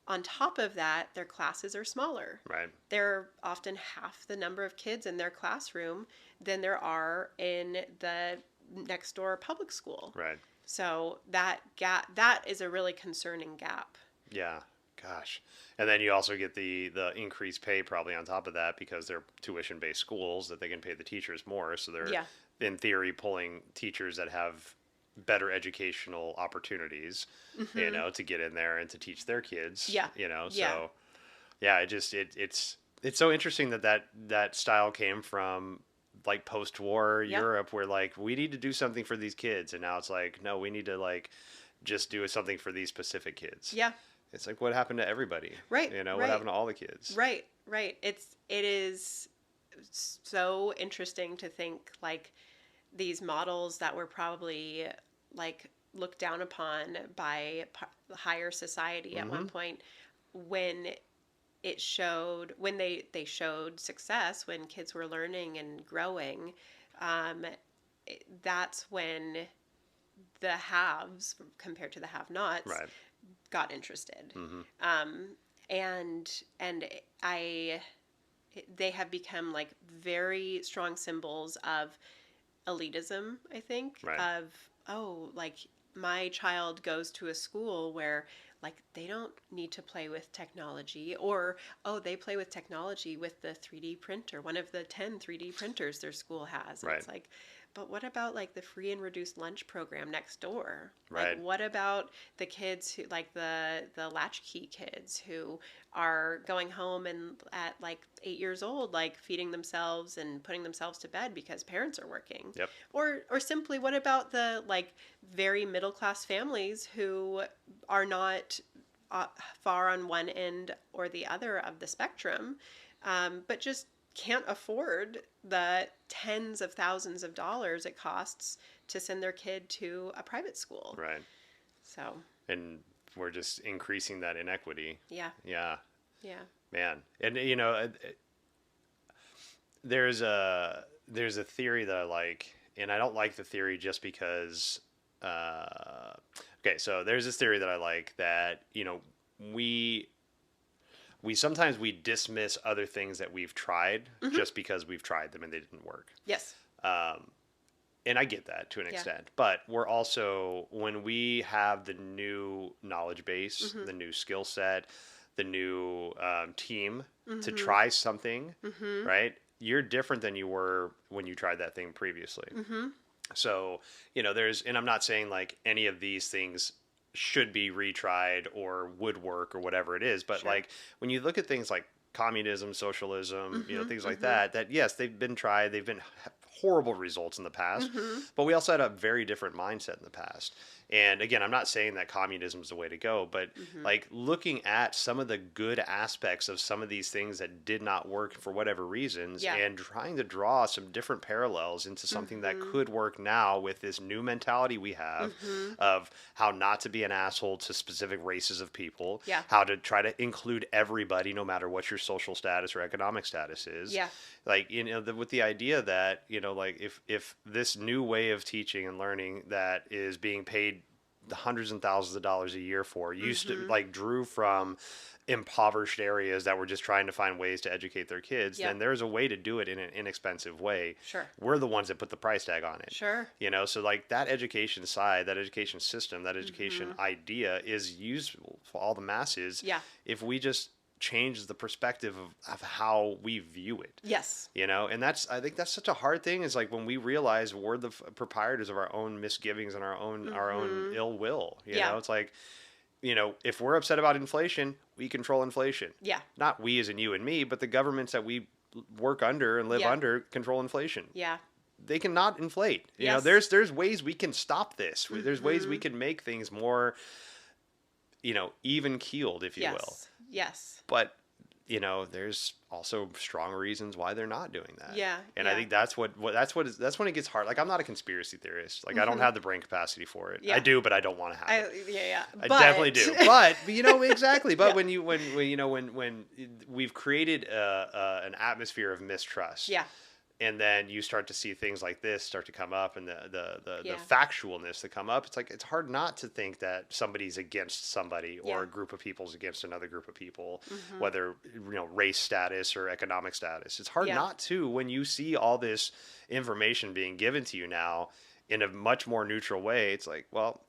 On top of that, their classes are smaller.
Right.
There are often half the number of kids in their classroom than there are in the next door public school.
Right.
So that is a really concerning gap.
Yeah. Gosh. And then you also get the increased pay probably on top of that because they're tuition based schools that they can pay the teachers more. So they're
Yeah.
in theory pulling teachers that have better educational opportunities, to get in there and to teach their kids.
Yeah. Yeah.
So yeah, it's so interesting that style came from like post-war
Yeah.
Europe where like we need to do something for these kids, and now it's like no, we need to like just do something for these specific kids.
Yeah.
It's like what happened to everybody?
Right.
What
Right.
happened to all the kids?
Right. Right. It is so interesting to think like these models that were probably like looked down upon by higher society at one point, when they showed success, when kids were learning and growing, um, that's when the haves compared to the have-nots
Right.
got interested.
Mm-hmm.
And I they have become like very strong symbols of elitism, I think,
Right.
of, oh, like my child goes to a school where like they don't need to play with technology, or oh, they play with technology with the 3D printer, one of the 10 3D printers their school has. And
Right.
it's like, but what about like the free and reduced lunch program next door? Like
Right.
what about the kids who like the latchkey kids who are going home and at like 8 years old, like feeding themselves and putting themselves to bed because parents are working?
Yep.
Or simply, what about the like very middle class families who are not uh, far on one end or the other of the spectrum, but just can't afford the tens of thousands of dollars it costs to send their kid to a private school?
Right.
So,
And we're just increasing that inequity.
yeah,
Yeah,
yeah.
man. And you know, there's a theory that I like, and I don't like the theory just because. Okay, so there's this theory that I like that we sometimes we dismiss other things that we've tried
Mm-hmm.
just because we've tried them and they didn't work.
Yes.
And I get that to an
Yeah.
extent, but we're also, when we have the new knowledge base,
Mm-hmm.
the new skill set, the new team to
Mm-hmm.
try something,
Mm-hmm.
right? You're different than you were when you tried that thing previously.
Mm-hmm.
So, and I'm not saying like any of these things should be retried or would work or whatever it is, but
Sure.
like when you look at things like communism, socialism,
Mm-hmm.
things like
Mm-hmm.
that yes, they've been tried, they've been horrible results in the past,
Mm-hmm.
but we also had a very different mindset in the past. And again, I'm not saying that communism is the way to go, but
Mm-hmm.
like looking at some of the good aspects of some of these things that did not work for whatever reasons,
Yeah.
and trying to draw some different parallels into something that
Mm-hmm.
could work now with this new mentality we have
Mm-hmm.
of how not to be an asshole to specific races of people,
Yeah.
how to try to include everybody no matter what your social status or economic status is.
Yeah.
Like, with the idea that, like if this new way of teaching and learning that is being paid the hundreds and thousands of dollars a year for used to
Mm-hmm.
like drew from impoverished areas that were just trying to find ways to educate their kids,
Yep.
then there's a way to do it in an inexpensive way.
Sure.
We're the ones that put the price tag on it.
Sure.
So like that education side, that education system, that education
Mm-hmm.
idea is useful for all the masses
Yeah.
if we just change the perspective of how we view it.
Yes.
And I think that's such a hard thing, is like when we realize we're the proprietors of our own misgivings and our own
Mm-hmm.
ill will.
Yeah.
It's like, if we're upset about inflation, we control inflation.
Yeah.
Not we as in you and me, but the governments that we work under and live
Yeah.
under control inflation.
Yeah.
They cannot inflate.
Yes.
There's ways we can stop this. There's ways we
Mm-hmm.
can make things more, even keeled, if you will.
Yes. Yes.
But there's also strong reasons why they're not doing that.
Yeah.
And
Yeah.
I think that's when it gets hard. Like, I'm not a conspiracy theorist. Like, I don't
Mm-hmm.
have the brain capacity for it.
Yeah.
I do, but I don't want to have
I,
it.
yeah, yeah.
I definitely do. But exactly. But
Yeah.
when we've created an atmosphere of mistrust,
Yeah.
and then you start to see things like this start to come up, and the
Yeah.
factualness that come up, it's like it's hard not to think that somebody's against somebody, or
Yeah.
a group of people's against another group of people,
Mm-hmm.
whether race status or economic status. It's hard
Yeah.
not to, when you see all this information being given to you now in a much more neutral way. It's like, well,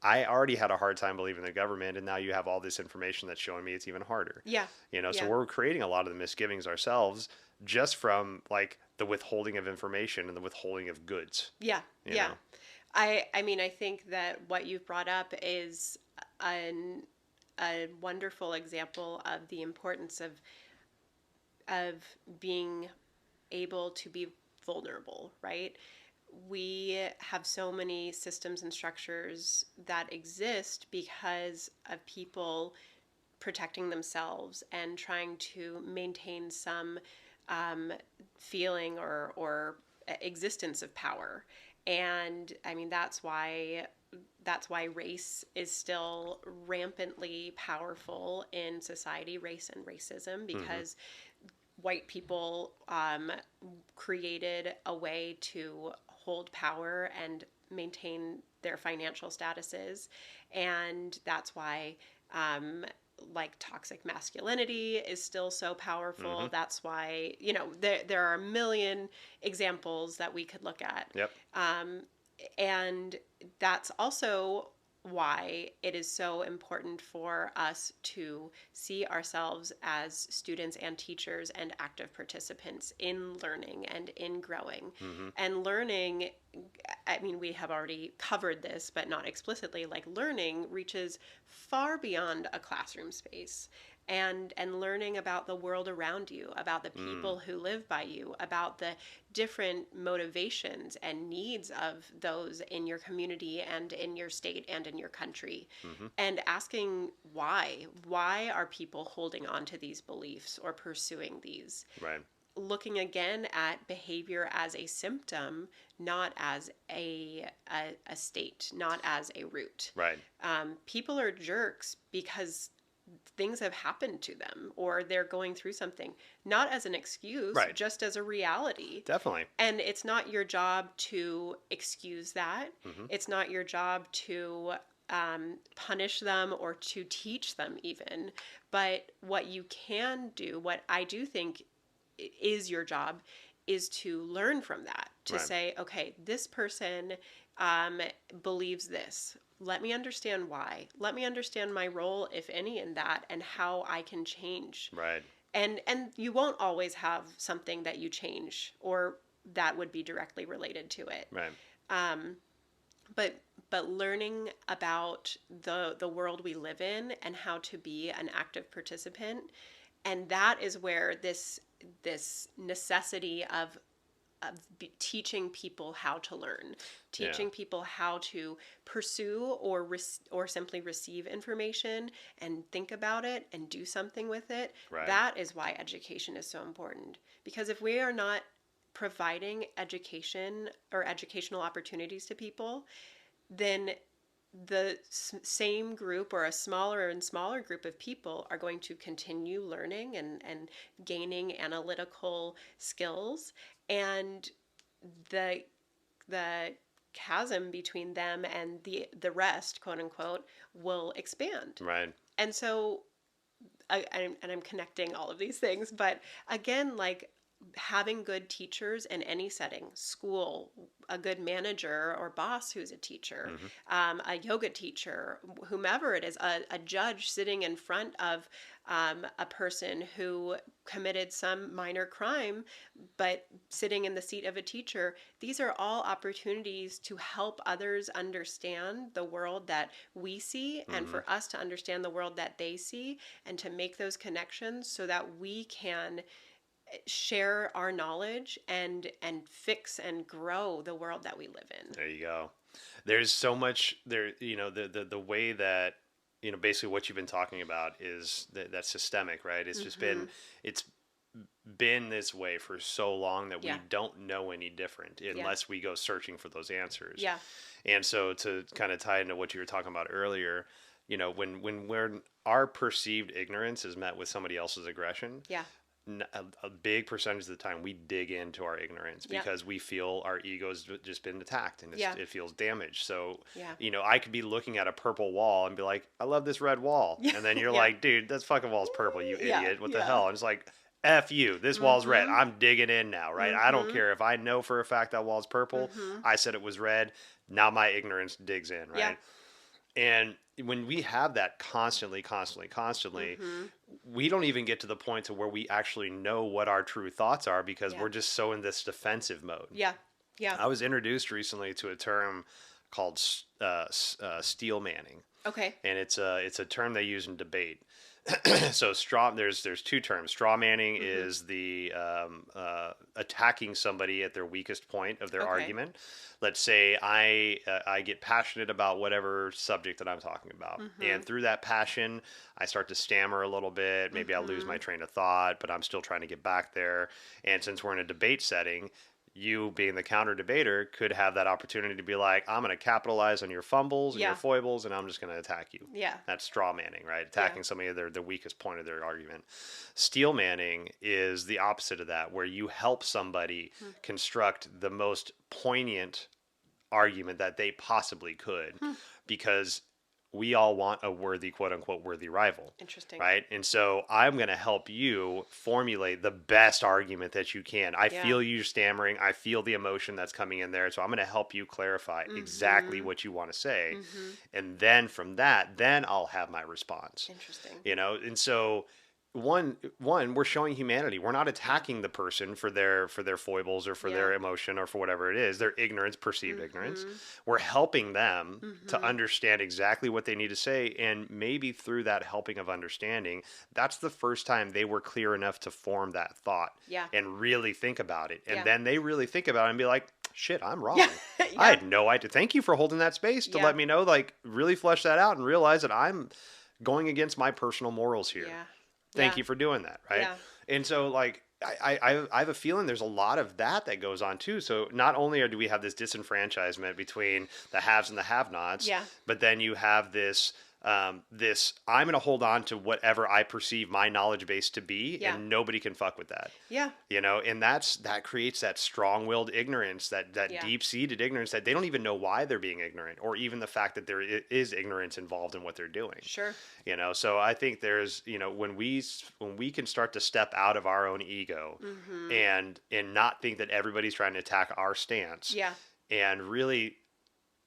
I already had a hard time believing the government, and now you have all this information that's showing me it's even harder.
Yeah.
So
Yeah.
we're creating a lot of the misgivings ourselves, just from like the withholding of information and the withholding of goods.
Yeah.
You
Yeah.
know?
I mean, I think that what you've brought up is a wonderful example of the importance of being able to be vulnerable, right? We have so many systems and structures that exist because of people protecting themselves and trying to maintain some feeling or existence of power. And I mean, that's why race is still rampantly powerful in society, race and racism, because white people created a way to hold power and maintain their financial statuses. And that's why Like toxic masculinity is still so
Mm-hmm.
powerful. That's why, there are a million examples that we could look at.
Yep.
And that's also why it is so important for us to see ourselves as students and teachers and active participants in learning and in growing.
Mm-hmm.
And learning, I mean, we have already covered this, but not explicitly. Like, learning reaches far beyond a classroom space. And learning about the world around you, about the
Mm.
people who live by you, about the different motivations and needs of those in your community and in your state and in your country,
Mm-hmm.
and asking why are people holding on to these beliefs or pursuing these,
Right.
looking again at behavior as a symptom, not as a state, not as a root.
Right.
People are jerks because things have happened to them or they're going through something, not as an excuse,
Right.
just as a reality.
Definitely.
And it's not your job to excuse that.
Mm-hmm.
It's not your job to punish them or to teach them, even. But what you can do, what I do think is your job, is to learn from that, to
Right.
say, okay, this person um, believes this. Let me understand why. Let me understand my role, if any, in that, and how I can change.
Right.
And you won't always have something that you change or that would be directly related to it.
Right.
Um, but learning about the world we live in and how to be an active participant, and that is where this necessity of teaching people how to learn,
Yeah.
teaching people how to pursue or simply receive information and think about it and do something with it.
Right.
That is why education is so important. Because if we are not providing education or educational opportunities to people, then the same group or a smaller and smaller group of people are going to continue learning and gaining analytical skills, and the the chasm between them and the rest, quote unquote, will expand.
Right.
And so I'm connecting all of these things, but again, like, having good teachers in any setting, school, a good manager or boss who's a teacher,
Mm-hmm.
a yoga teacher, whomever it is, a judge sitting in front of a person who committed some minor crime, but sitting in the seat of a teacher. These are all opportunities to help others understand the world that we see, and
Mm-hmm.
for us to understand the world that they see, and to make those connections so that we can share our knowledge and fix and grow the world that we live in.
There you go. There's so much there. The way that basically what you've been talking about is that systemic, right? It's just
Mm-hmm.
been this way for so long that we
Yeah.
don't know any different
Yeah.
unless we go searching for those answers.
Yeah.
And so to kind of tie into what you were talking about earlier, when our perceived ignorance is met with somebody else's aggression,
Yeah.
a big percentage of the time we dig into our ignorance
Yeah.
because we feel our ego's just been attacked and
Yeah.
it feels damaged. So,
Yeah.
I could be looking at a purple wall and be like, I love this red wall.
Yeah.
And then you're
Yeah.
like, dude, this fucking wall's purple, you
Yeah.
idiot. What the
Yeah.
hell? And it's like, F you, this wall's red.
Mm-hmm.
I'm digging in now, right? I don't
Mm-hmm.
care if I know for a fact that wall's purple.
Mm-hmm.
I said it was red. Now my ignorance digs in,
Yeah.
right? And when we have that constantly,
Mm-hmm.
we don't even get to the point to where we actually know what our true thoughts are because
Yeah.
we're just so in this defensive mode.
Yeah. Yeah.
I was introduced recently to a term called steel manning,
Okay.
and it's a term they use in debate. So there's two terms. Straw manning
Mm-hmm.
is the attacking somebody at their weakest point of their
Okay.
argument. Let's say I get passionate about whatever subject that I'm talking about,
Mm-hmm.
and through that passion, I start to stammer a little bit. Maybe I lose my
Mm-hmm.
train of thought, but I'm still trying to get back there. And since we're in a debate setting, you being the counter debater could have that opportunity to be like, I'm going to capitalize on your fumbles and
Yeah.
your foibles, and I'm just going to attack you.
Yeah.
That's straw manning, right? Attacking somebody at the weakest point of their argument. Steel manning is the opposite of that, where you help somebody construct the most poignant argument that they possibly could, because we all want a worthy, quote unquote, worthy rival,
Interesting.
right? And so I'm going to help you formulate the best argument that you can. I
Yeah.
feel you stammering. I feel the emotion that's coming in there. So I'm going to help you clarify exactly
Mm-hmm.
what you want to say.
Mm-hmm.
And then from that, then I'll have my response,
Interesting.
And so we're showing humanity. We're not
Yeah.
attacking the person for their foibles or for
Yeah.
their emotion or for whatever it is, their ignorance, perceived ignorance.
Mm-hmm.
We're helping them to
Mm-hmm.
understand exactly what they need to say, and maybe through that helping of understanding, that's the first time they were clear enough to form that thought
Yeah.
and really think about it. And
Yeah.
then they really think about it and be like, shit, I'm
Yeah.
wrong. I
Yeah.
had no idea. Thank you for holding that space to
Yeah.
let me know, like, really flesh that out and realize that I'm going against my personal morals here.
Yeah.
Thank
Yeah.
you for doing that, right?
Yeah.
And so, like, I have a feeling there's a lot of that goes on too. So not only do we have this disenfranchisement between the haves and the have-nots,
Yeah.
but then you have this I'm going to hold on to whatever I perceive my knowledge base to be,
Yeah.
and nobody can fuck with that.
Yeah.
And that creates that strong-willed ignorance, that
Yeah.
deep-seated ignorance that they don't even know why they're being ignorant, or even the fact that there is ignorance involved in what they're doing.
Sure.
So I think there's, when we can start to step out of our own ego
Mm-hmm.
and not think that everybody's trying to attack our stance,
Yeah.
and really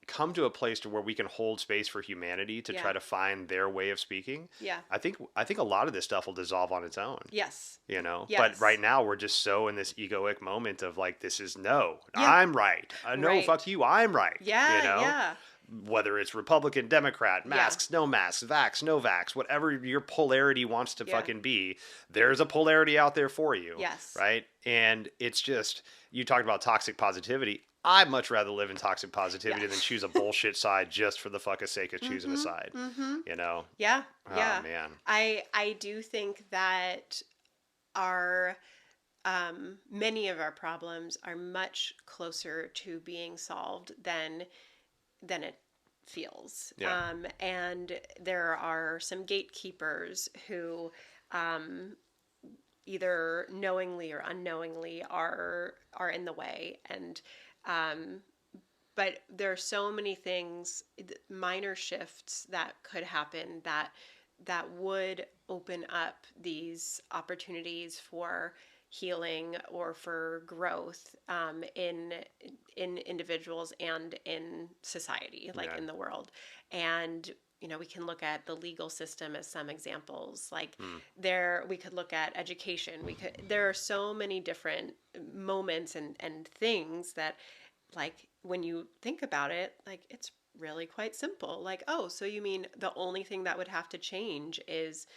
come to a place to where we can hold space for humanity to
Yeah.
try to find their way of speaking.
Yeah.
I think a lot of this stuff will dissolve on its own.
Yes.
But right
Yes.
now we're just so in this egoic moment of like, this is no,
Yeah.
I'm right. No,
Right.
fuck you, I'm right.
Yeah. Yeah.
Whether it's Republican, Democrat,
Yeah.
masks, no masks, vax, no vax, whatever your polarity wants to
Yeah.
fucking be, there's a polarity out there for you.
Yes.
Right. And it's just, you talked about toxic positivity. I'd much rather live in toxic positivity
Yeah.
than choose a bullshit side just for the fucking sake of choosing a side.
Mm-hmm.
You know?
Yeah.
Oh,
Yeah.
man.
I do think that our many of our problems are much closer to being solved than it feels.
Yeah.
And there are some gatekeepers who either knowingly or unknowingly are in the way. And but there are so many things, minor shifts that could happen that would open up these opportunities for healing or for growth in individuals and in society, like
Yeah.
in the world. And we can look at the legal system as some examples. Like we could look at education. There are so many different moments and things that, like, when you think about it, like, it's really quite simple. Like, oh, so you mean the only thing that would have to change is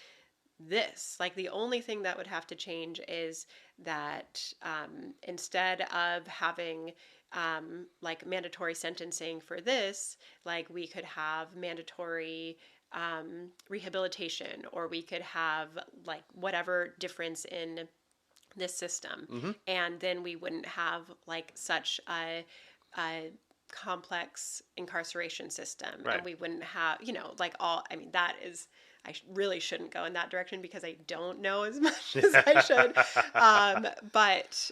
this? Like, the only thing that would have to change is that instead of having like mandatory sentencing for this, like, we could have mandatory rehabilitation, or we could have like whatever difference in this system.
Mm-hmm.
And then we wouldn't have like such a complex incarceration system.
Right.
And we wouldn't have, like, all, I mean, that is, really shouldn't go in that direction because I don't know as much as I should. But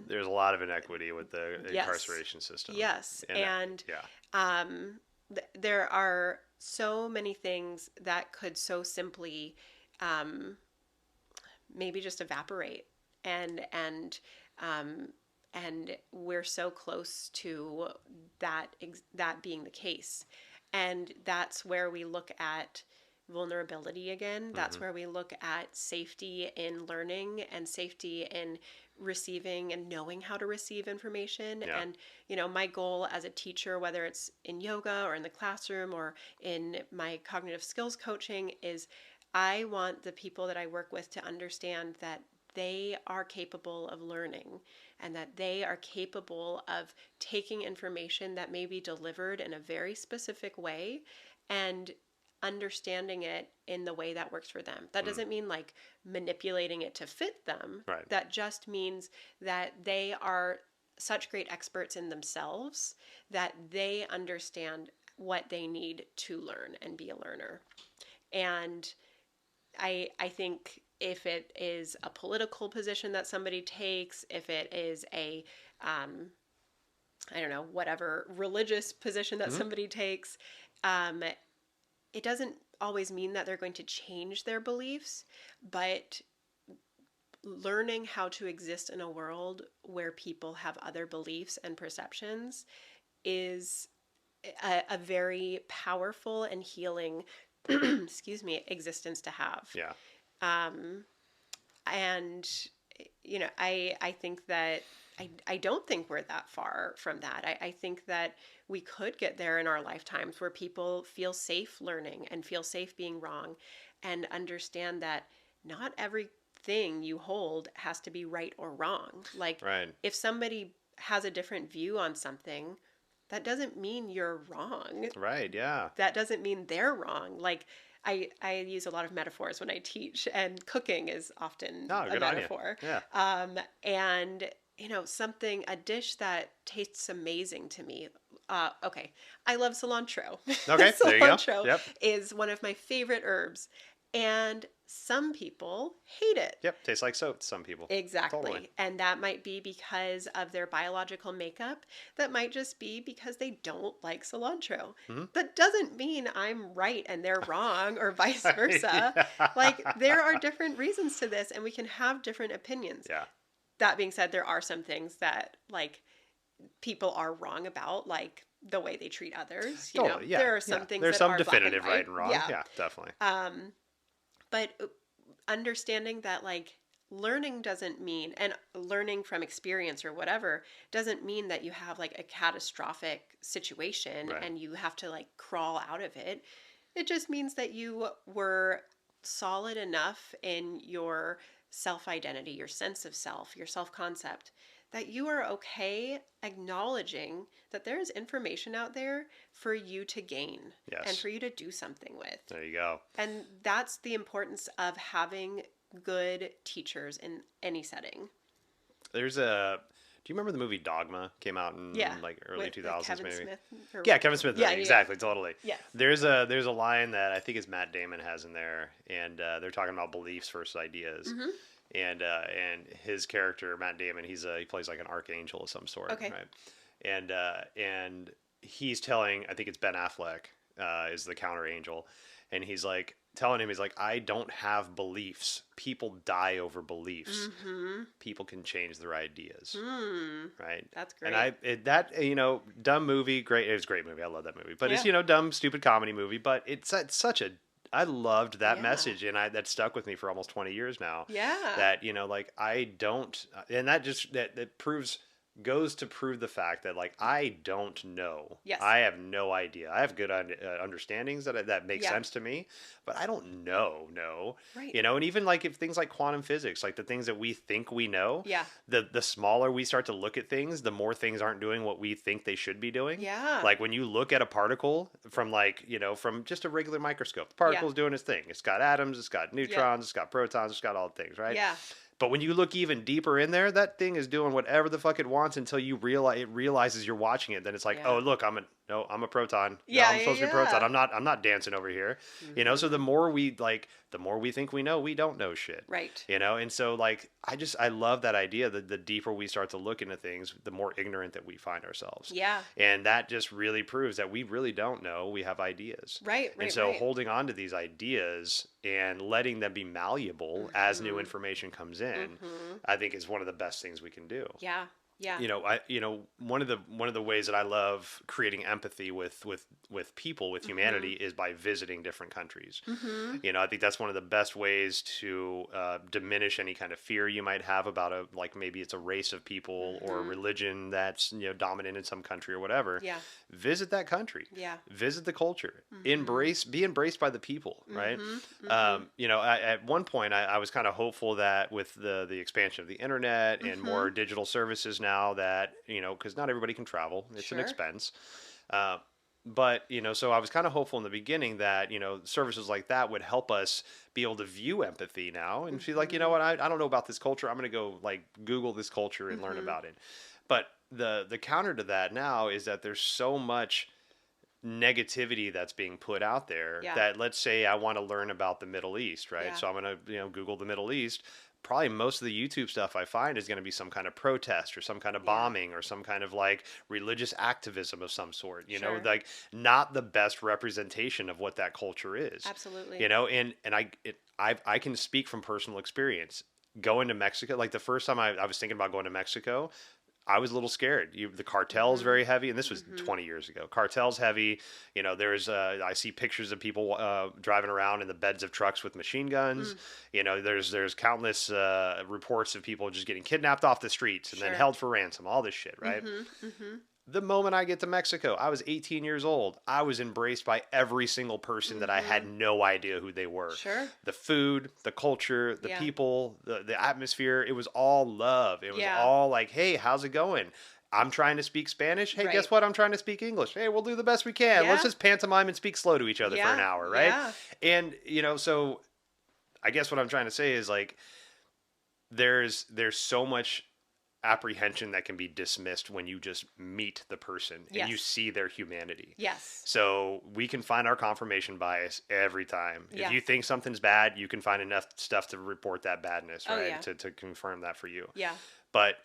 There's a lot of inequity with the
yes.
incarceration system.
Yes. And
yeah.
there are so many things that could so simply maybe just evaporate. And we're so close to that being the case. And that's where we look at vulnerability again. That's where we look at safety in learning and safety in receiving and knowing how to receive information.
Yeah.
And, my goal as a teacher, whether it's in yoga or in the classroom or in my cognitive skills coaching, is I want the people that I work with to understand that they are capable of learning, and that they are capable of taking information that may be delivered in a very specific way and understanding it in the way that works for them. That doesn't mean like manipulating it to fit them.
Right.
That just means that they are such great experts in themselves that they understand what they need to learn and be a learner. And I think if it is a political position that somebody takes, if it is a I don't know, whatever religious position that somebody takes, it doesn't always mean that they're going to change their beliefs, but learning how to exist in a world where people have other beliefs and perceptions is a very powerful and healing excuse me, existence to have.
Yeah.
um, and I think that I don't think we're that far from that. I think that we could get there in our lifetimes where people feel safe learning and feel safe being wrong and understand that not everything you hold has to be right or wrong. Like,
Right.
if somebody has a different view on something, that doesn't mean you're wrong.
Right. Yeah.
That doesn't mean they're wrong. Like, I use a lot of metaphors when I teach, and cooking is often
Oh,
a
good on you.
metaphor.
Yeah.
And something, a dish that tastes amazing to me. Okay, I love cilantro.
Okay. There you go.
Cilantro
Yep.
is one of my favorite herbs, and some people hate it.
Yep. Tastes like soap to some people.
Exactly.
Totally.
And that might be because of their biological makeup. That might just be because they don't like cilantro.
Hmm.
That doesn't mean I'm right and they're wrong, or vice versa. Like,
Yeah.
there are different reasons to this, and we can have different opinions.
Yeah.
That being said, there are some things that, like, people are wrong about, like the way they treat others.
Totally. Yeah.
There are some
Yeah.
things
There's
that
some
are black and
definitive
white.
right and wrong.
Yeah.
Yeah. Definitely.
But understanding that, like, learning doesn't mean, and learning from experience or whatever doesn't mean that you have like a catastrophic situation
Right.
and you have to like crawl out of it. It just means that you were solid enough in your self identity, your sense of self, your self concept, that you are okay acknowledging that there is information out there for you to gain and
Yes.
for you to do something with.
There you go.
And that's the importance of having good teachers in any setting.
There's a. Do you remember the movie Dogma? Came out
Yeah,
in like early
with
2000s,
Kevin
maybe.
Smith. Or,
Yeah, Kevin Smith.
yeah,
Exactly. Totally.
yes.
There's a line that I think is Matt Damon has in there, and they're talking about beliefs versus ideas.
Mm-hmm.
And his character Matt Damon, he plays like an archangel of some sort,
Okay.
right? And he's telling, I think it's Ben Affleck is the counter angel, and he's like telling him, he's like, I don't have beliefs. People die over beliefs.
Mm-hmm.
People can change their ideas, right?
That's great.
And dumb movie, great. It was a great movie. I love that movie, but it's
Yeah.
dumb, stupid comedy movie. But it's such a I loved that
Yeah.
message, and that stuck with me for almost 20 years now.
Yeah.
That like I don't, and that just that proves goes to prove the fact that like I don't know.
Yes.
I have no idea. I have good understandings that make
Yeah.
sense to me, but I don't know. No.
Right.
And even like if things like quantum physics, like the things that we think we know,
Yeah.
the smaller we start to look at things, the more things aren't doing what we think they should be doing.
Yeah.
Like when you look at a particle from from just a regular microscope, the particle's doing its thing. It's got atoms, it's got neutrons, it's got protons, it's got all the things, right?
Yeah.
But when you look even deeper in there, that thing is doing whatever the fuck it wants until you realizes you're watching it. Then it's like,
Yeah.
oh look, I'm a proton.
Yeah,
No, I'm supposed to be a proton.
yeah.
I'm not dancing over here. So the more we think we know, we don't know shit.
Right.
And so like I love that idea that the deeper we start to look into things, the more ignorant that we find ourselves.
Yeah.
And that just really proves that we really don't know. We have ideas.
Right.
And so
right.
holding on to these ideas and letting them be malleable as new information comes in, I think is one of the best things we can do.
Yeah. Yeah.
One of the ways that I love creating empathy with people, with humanity, is by visiting different countries. I think that's one of the best ways to diminish any kind of fear you might have about maybe it's a race of people or a religion that's dominant in some country or whatever.
Yeah.
Visit that country.
Yeah.
Visit the culture. Be embraced by the people. Right. At one point I was kind of hopeful that with the expansion of the internet and more digital services now that because not everybody can travel, it's an
Sure.
expense, but so I was kind of hopeful in the beginning that services like that would help us be able to view empathy now and feel like what, I don't know about this culture, I'm going to go like Google this culture and learn about it. But the counter to that now is that there's so much negativity that's being put out there
Yeah.
that let's say I want to learn about the Middle East, right?
Yeah.
So I'm going to Google the Middle East, probably most of the YouTube stuff I find is going to be some kind of protest or some kind of
Yeah.
bombing or some kind of like religious activism of some sort,
Sure.
like not the best representation of what that culture is,
Absolutely.
and I can speak from personal experience going to Mexico. Like the first time I was thinking about going to Mexico, I was a little scared. The cartel's
Mm-hmm.
very heavy, and this was
Mm-hmm.
20 years ago. Cartel's heavy. There's I see pictures of people driving around in the beds of trucks with machine guns.
Mm.
There's countless reports of people just getting kidnapped off the streets and then
Sure.
held for ransom. All this shit, right?
Mm-hmm. Mm-hmm.
The moment I get to Mexico, I was 18 years old. I was embraced by every single person that I
Mm-hmm.
had no idea who they were.
Sure.
The food, the culture, the
Yeah.
people, the atmosphere, it was all love. It was
Yeah.
all like, hey, how's it going? I'm trying to speak Spanish. Hey,
Right.
guess what? I'm trying to speak English. Hey, we'll do the best we can. Let's
Yeah.
just pantomime and speak slow to each other for an
Yeah.
hour, right?
Yeah.
And, so I guess what I'm trying to say is like, there's so much apprehension that can be dismissed when you just meet the person and you
Yes.
see their humanity.
Yes.
So we can find our confirmation bias every time.
Yeah.
If you think something's bad, you can find enough stuff to report that badness,
Oh,
right?
yeah.
To confirm that for you.
Yeah.
But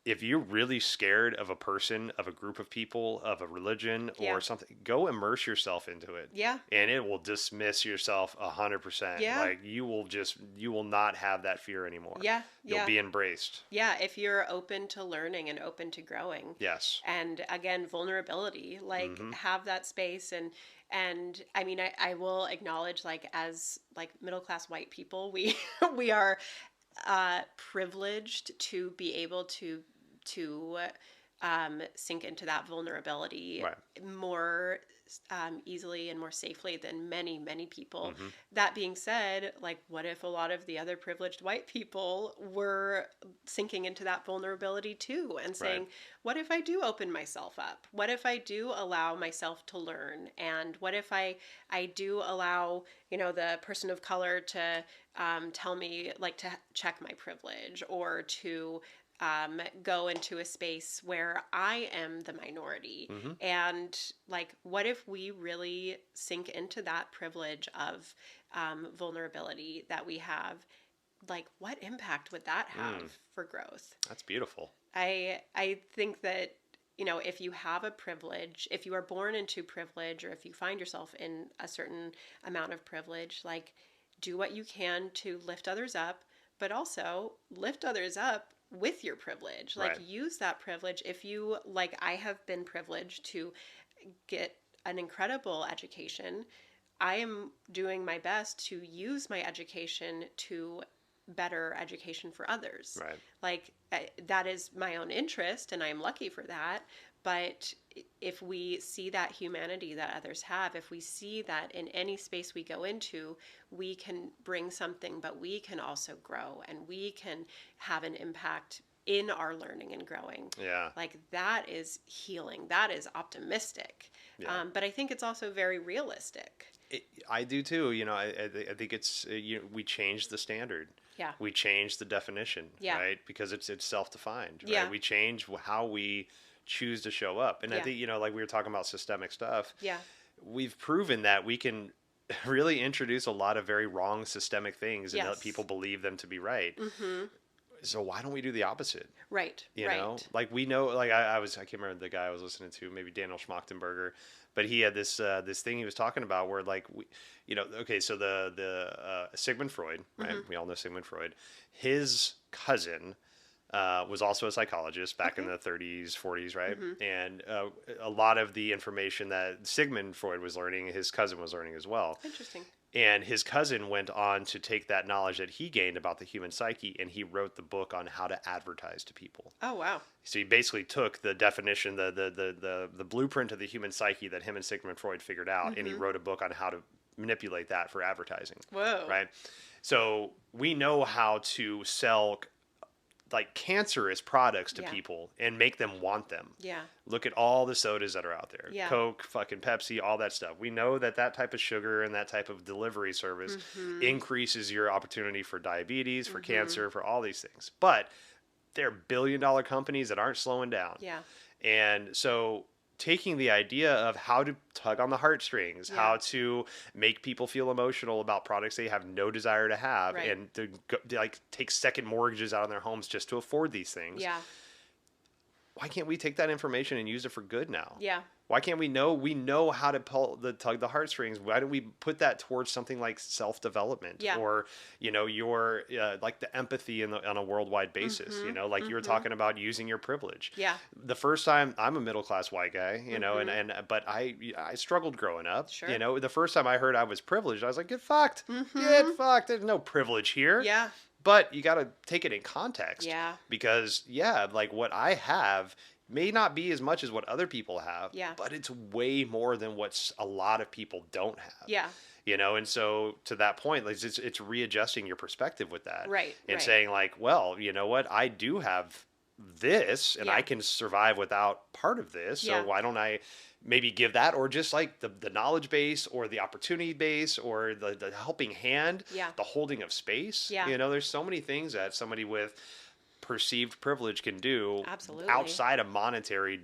if you're really scared of a person, of a group of people, of a religion or
Yeah.
something, go immerse yourself into it.
Yeah.
And it will dismiss yourself 100%.
Yeah.
Like you will not have that fear anymore.
Yeah.
You'll
Yeah.
be embraced.
Yeah. If you're open to learning and open to growing.
Yes.
And again, vulnerability, like
Mm-hmm.
have that space. And I mean, I will acknowledge, like, as like middle class white people, we we are privileged to be able to sink into that vulnerability
Right.
more easily and more safely than many people.
Mm-hmm.
That being said, like, what if a lot of the other privileged white people were sinking into that vulnerability too and saying,
Right.
what if I do open myself up? What if I do allow myself to learn? And what if I do allow, the person of color to tell me, like, to check my privilege, or to go into a space where I am the minority.
Mm-hmm.
And like, what if we really sink into that privilege of vulnerability that we have? Like, what impact would that have for growth?
That's beautiful.
I think that, if you have a privilege, if you are born into privilege, or if you find yourself in a certain amount of privilege, like, do what you can to lift others up, but also lift others up with your privilege. Like,
Right.
use that privilege. If you, like, I have been privileged to get an incredible education, I am doing my best to use my education to better education for others.
Right.
Like, that is my own interest, and I'm lucky for that. But if we see that humanity that others have, if we see that in any space we go into, we can bring something, but we can also grow, and we can have an impact in our learning and growing.
Yeah.
Like, that is healing. That is optimistic.
Yeah.
But I think it's also very realistic.
I do too. I think it's we changed the standard.
Yeah.
We changed the definition.
Yeah.
Right. Because it's self-defined. Right.
Yeah.
We change how we choose to show up. And I
Yeah.
think like we were talking about systemic stuff.
Yeah.
We've proven that we can really introduce a lot of very wrong systemic things and let
Yes.
people believe them to be right.
Mm-hmm.
So why don't we do the opposite?
Right.
You
right.
know, like we know, like I can't remember the guy I was listening to, maybe Daniel Schmachtenberger, but he had this thing he was talking about where like okay, so the Sigmund Freud, right?
Mm-hmm.
We all know Sigmund Freud. His cousin was also a psychologist back in
Okay.
the 30s, 40s, right?
Mm-hmm.
And a lot of the information that Sigmund Freud was learning, his cousin was learning as well.
Interesting.
And his cousin went on to take that knowledge that he gained about the human psyche, and he wrote the book on how to advertise to people.
Oh, wow.
So he basically took the definition, the blueprint of the human psyche that him and Sigmund Freud figured out, and he wrote a book on how to manipulate that for advertising.
Whoa.
Right? So we know how to sell like cancerous products to
Yeah.
people and make them want them.
Yeah.
Look at all the sodas that are out there.
Yeah.
Coke, fucking Pepsi, all that stuff. We know that type of sugar and that type of delivery service increases your opportunity for diabetes, for cancer, for all these things. But they're billion-dollar companies that aren't slowing down.
Yeah.
And so taking the idea of how to tug on the heartstrings,
Yeah.
how to make people feel emotional about products they have no desire to have,
Right.
and to like take second mortgages out on their homes just to afford these things.
Yeah.
Why can't we take that information and use it for good now?
Yeah.
Why can't we know how to tug the heartstrings? Why don't we put that towards something like self development,
Yeah.
or your like the empathy on a worldwide basis?
Mm-hmm.
Like you were
Mm-hmm.
talking about using your privilege.
Yeah.
The first time, I'm a middle class white guy,
Mm-hmm.
and but I struggled growing up.
Sure.
The first time I heard I was privileged, I was like, get fucked, get
Mm-hmm.
fucked. There's no privilege here.
Yeah.
But you got to take it in context,
Yeah.
because like what I have may not be as much as what other people have,
Yeah.
but it's way more than what a lot of people don't have.
Yeah.
And so to that point, like it's readjusting your perspective with that,
Right.
and
Right.
saying like, well, you know what, I do have this, and
Yeah.
I can survive without part of this. So
Yeah.
why don't I maybe give that, or just like the knowledge base, or the opportunity base, or the helping hand,
Yeah.
the holding of space.
Yeah.
There's so many things that somebody with perceived privilege can do
Absolutely.
outside of monetary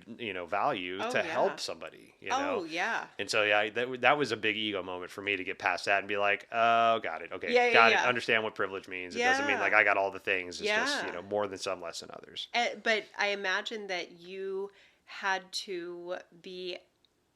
value
Oh,
to
yeah.
help somebody.
Oh, yeah.
And so yeah, that was a big ego moment for me to get past that and be like, oh, got it, okay,
Yeah, yeah,
got it,
yeah.
understand what privilege means. It doesn't mean
Yeah.
like I got all the things. It's just
Yeah.
more than some, less than others.
But I imagine that you had to be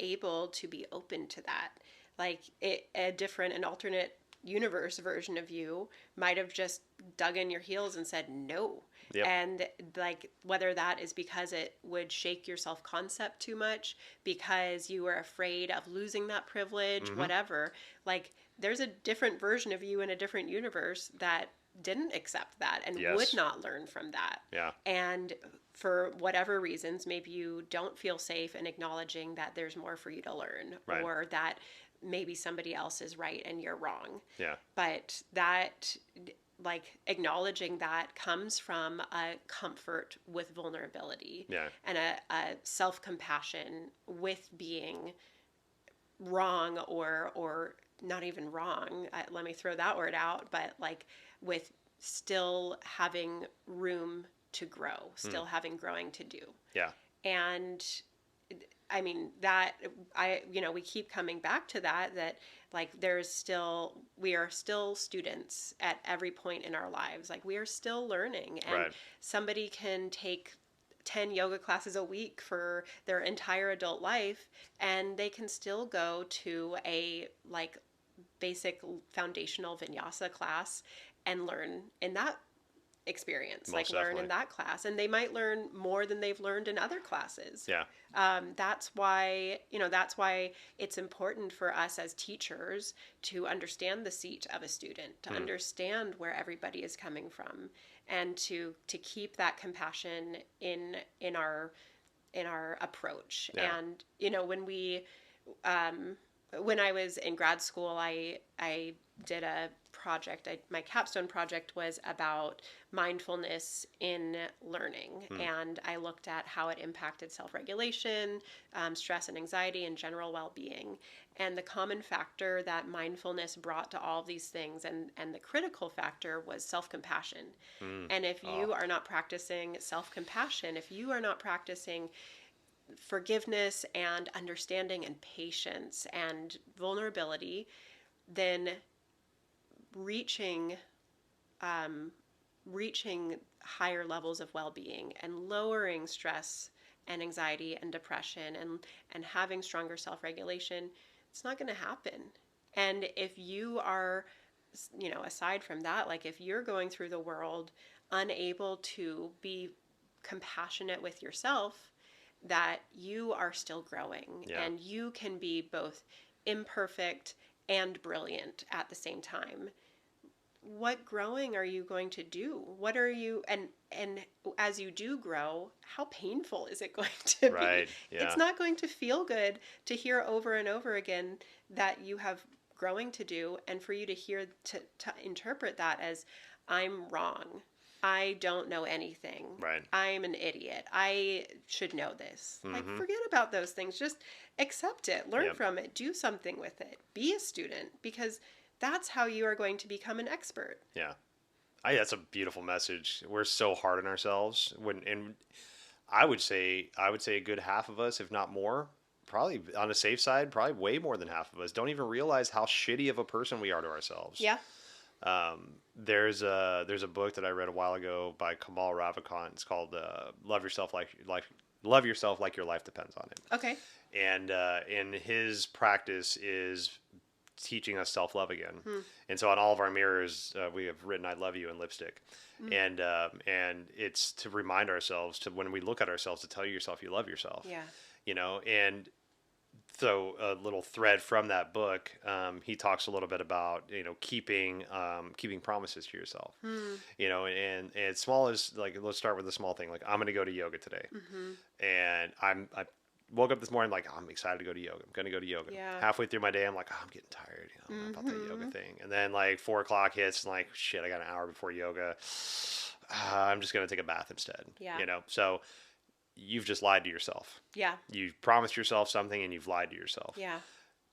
able to be open to that. Like an alternate universe version of you might have just dug in your heels and said no.
Yep.
And like whether that is because it would shake your self-concept too much, because you were afraid of losing that privilege,
Mm-hmm.
whatever. Like there's a different version of you in a different universe that didn't accept that and
Yes.
would not learn from that.
Yeah.
And for whatever reasons, maybe you don't feel safe in acknowledging that there's more for you to learn,
Right.
or that maybe somebody else is right and you're wrong.
Yeah.
But that, like, acknowledging that comes from a comfort with vulnerability,
Yeah.
and a self-compassion with being wrong, or not even wrong. Let me throw that word out, but like with still having room to grow, still having growing to do.
Yeah.
And I mean that we keep coming back to that like we are still students at every point in our lives. Like we are still learning, and
Right.
somebody can take 10 yoga classes a week for their entire adult life, and they can still go to a like basic foundational vinyasa class and learn in that experience.
Most
Like learn
definitely.
in that class, and they might learn more than they've learned in other classes.
Yeah.
That's why it's important for us as teachers to understand the seat of a student, to understand where everybody is coming from, and to keep that compassion in our approach.
Yeah.
And when I was in grad school, I did a project. My capstone project was about mindfulness in learning, and I looked at how it impacted self-regulation, stress and anxiety, and general well-being. And the common factor that mindfulness brought to all of these things, and the critical factor, was self-compassion. And if you are not practicing self-compassion, if you are not practicing forgiveness and understanding and patience and vulnerability, then reaching higher levels of well-being and lowering stress and anxiety and depression, and having stronger self-regulation, it's not going to happen. And if you are, aside from that, like if you're going through the world unable to be compassionate with yourself, that you are still growing.
Yeah.
And you can be both imperfect and brilliant at the same time. What growing are you going to do? What are you, and as you do grow, how painful is it going to be?
Right. Yeah.
It's not going to feel good to hear over and over again that you have growing to do, and for you to hear to interpret that as, I'm wrong, I don't know anything,
Right.
I'm an idiot, I should know this. Like,
Mhm.
forget about those things. Just accept it, learn
Yep.
from it, do something with it, be a student, because that's how you are going to become an expert.
Yeah. That's a beautiful message. We're so hard on ourselves and I would say a good half of us, if not more, probably on a safe side, probably way more than half of us, don't even realize how shitty of a person we are to ourselves.
Yeah.
There's a book that I read a while ago by Kamal Ravikant. It's called Love Yourself Like Your Life Depends on It.
Okay.
And his practice is teaching us self love again.
Hmm.
And so on all of our mirrors, we have written "I love you" in lipstick, and it's to remind ourselves to when we look at ourselves to tell yourself you love yourself.
Yeah.
And so a little thread from that book, he talks a little bit about keeping promises to yourself.
Hmm.
And as small as, like, let's start with the small thing, like I'm going to go to yoga today,
Mm-hmm.
and I woke up this morning like, I'm excited to go to yoga. I'm going to go to yoga.
Yeah.
Halfway through my day, I'm like, oh, I'm getting tired, about that yoga
Mm-hmm.
thing. And then like 4 o'clock hits, and like, shit, I got an hour before yoga. I'm just going to take a bath instead.
Yeah.
So you've just lied to yourself.
Yeah.
You've promised yourself something and you've lied to yourself.
Yeah.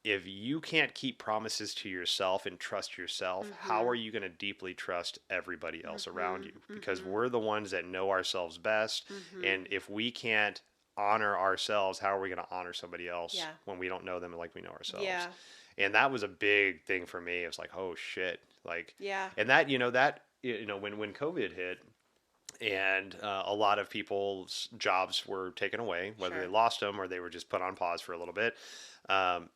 If you can't keep promises to yourself and trust yourself, how
Mm-hmm.
are you going to deeply trust everybody else around you?
Mm-hmm.
Because
Mm-hmm.
we're the ones that know ourselves best.
Mm-hmm.
And if we can't honor ourselves, how are we going to honor somebody else
Yeah.
when we don't know them like we know ourselves?
Yeah.
And that was a big thing for me. It was like, oh shit. Like,
Yeah.
and when COVID hit, and a lot of people's jobs were taken away, whether
Sure.
they lost them or they were just put on pause for a little bit.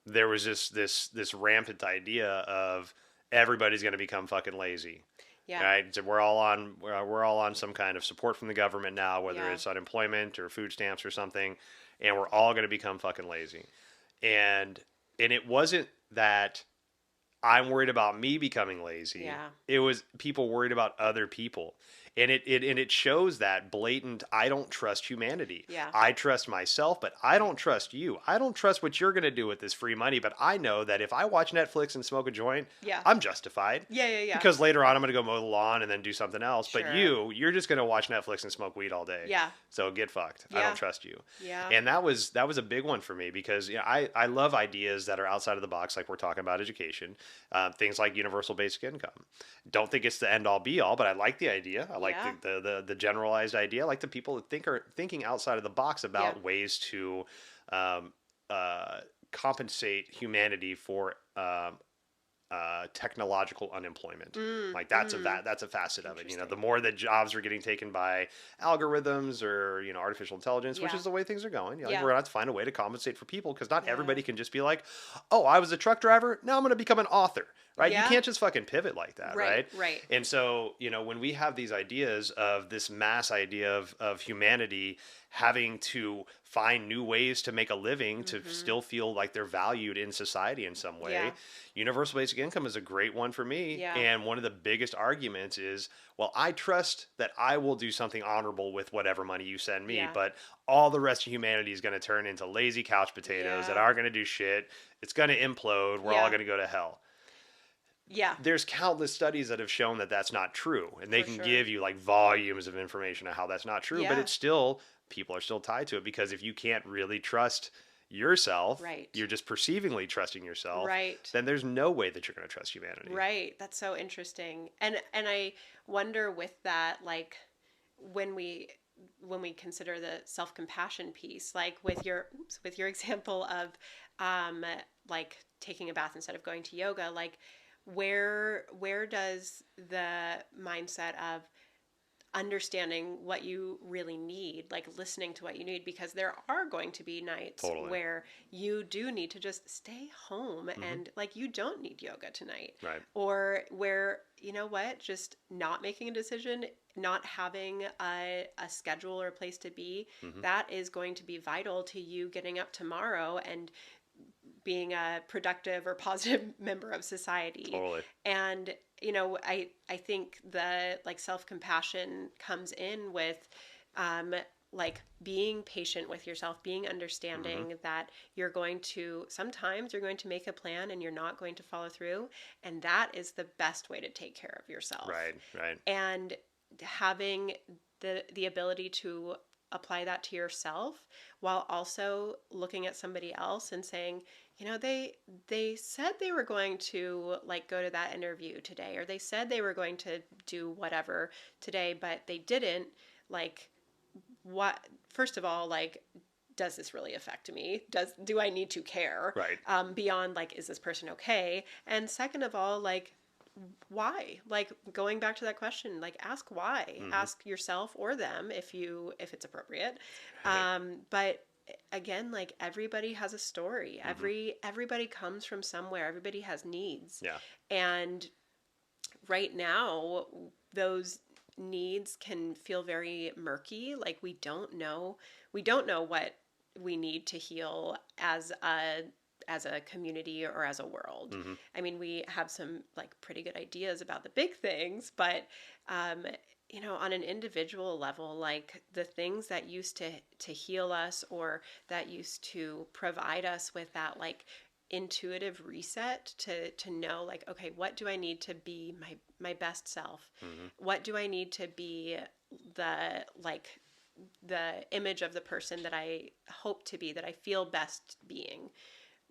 There was this rampant idea of everybody's going to become fucking lazy,
Yeah.
right? So we're all on some kind of support from the government now, whether
Yeah.
it's unemployment or food stamps or something, and we're all going to become fucking lazy. And it wasn't that I'm worried about me becoming lazy.
Yeah.
It was people worried about other people. And it shows that blatant, I don't trust humanity.
Yeah.
I trust myself, but I don't trust you. I don't trust what you're going to do with this free money, but I know that if I watch Netflix and smoke a joint,
Yeah.
I'm justified.
Yeah. Yeah. Yeah.
Because later on I'm going to go mow the lawn and then do something else. But
Sure.
you're just going to watch Netflix and smoke weed all day.
Yeah.
So get fucked. I
Yeah.
don't trust you.
Yeah.
And that was a big one for me because I love ideas that are outside of the box, like we're talking about education, things like universal basic income. Don't think it's the end all be all, but I like the idea. I like
Yeah.
the generalized idea. I like the people that are thinking outside of the box about
Yeah.
ways to um, compensate humanity for technological unemployment.
Mm.
Like that's
Mm.
that's a facet of it. The
Interesting.
more that jobs are getting taken by algorithms or artificial intelligence, which
Yeah.
is the way things are going. Like
Yeah.
we're gonna have to find a way to compensate for people because not
Yeah.
everybody can just be like, oh, I was a truck driver, now I'm gonna become an author. Right? You
Yeah.
can't just fucking pivot like that, right?
Right. Right.
And so, when we have these ideas of this mass idea of humanity having to find new ways to make a living to
Mm-hmm.
still feel like they're valued in society in some way,
Yeah.
universal basic income is a great one for me.
Yeah.
And one of the biggest arguments is, well, I trust that I will do something honorable with whatever money you send me,
Yeah.
but all the rest of humanity is going to turn into lazy couch potatoes that
Yeah.
aren't going to do shit. It's going to implode. We're all
Yeah.
going to go to hell.
Yeah.
There's countless studies that have shown that that's not true, and they
For
can
sure.
give you like volumes of information on how that's not true, but
Yeah.
it's still, people are still tied to it because if you can't really trust yourself,
Right.
you're just perceivingly trusting yourself,
Right.
then there's no way that you're going to trust humanity.
Right. That's so interesting. And I wonder with that, like when we consider the self-compassion piece, like with your example of like taking a bath instead of going to yoga, like where does the mindset of understanding what you really need, like listening to what you need, because there are going to be nights
Totally.
where you do need to just stay home and like you don't need yoga tonight.
Right.
Or where, just not making a decision, not having a schedule or a place to be, that is going to be vital to you getting up tomorrow and being a productive or positive member of society.
Totally.
And I think the like self-compassion comes in with like being patient with yourself, being understanding that sometimes you're going to make a plan and you're not going to follow through, and that is the best way to take care of yourself.
Right.
And having the ability to apply that to yourself while also looking at somebody else and saying, they said they were going to like go to that interview today, or they said they were going to do whatever today, but they didn't. Like, what first of all, like, does this really affect me? Do I need to care?
Right.
Beyond, like, is this person okay? And second of all, like, why? Like, going back to that question, like, ask why.
Hmm.
Ask yourself or them if it's appropriate.
Right.
But again, like, everybody has a story.
Hmm.
Everybody comes from somewhere. Everybody has needs.
Yeah.
And right now, those needs can feel very murky. Like, we don't know what we need to heal as a community or as a world.
Hmm.
I mean, we have some, like, pretty good ideas about the big things, but um, on an individual level, like, the things that used to heal us, or that used to provide us with that, like, intuitive reset to know, like, okay, what do I need to be my best self?
Hmm.
What do I need to be, the like the image of the person that I hope to be, that I feel best being?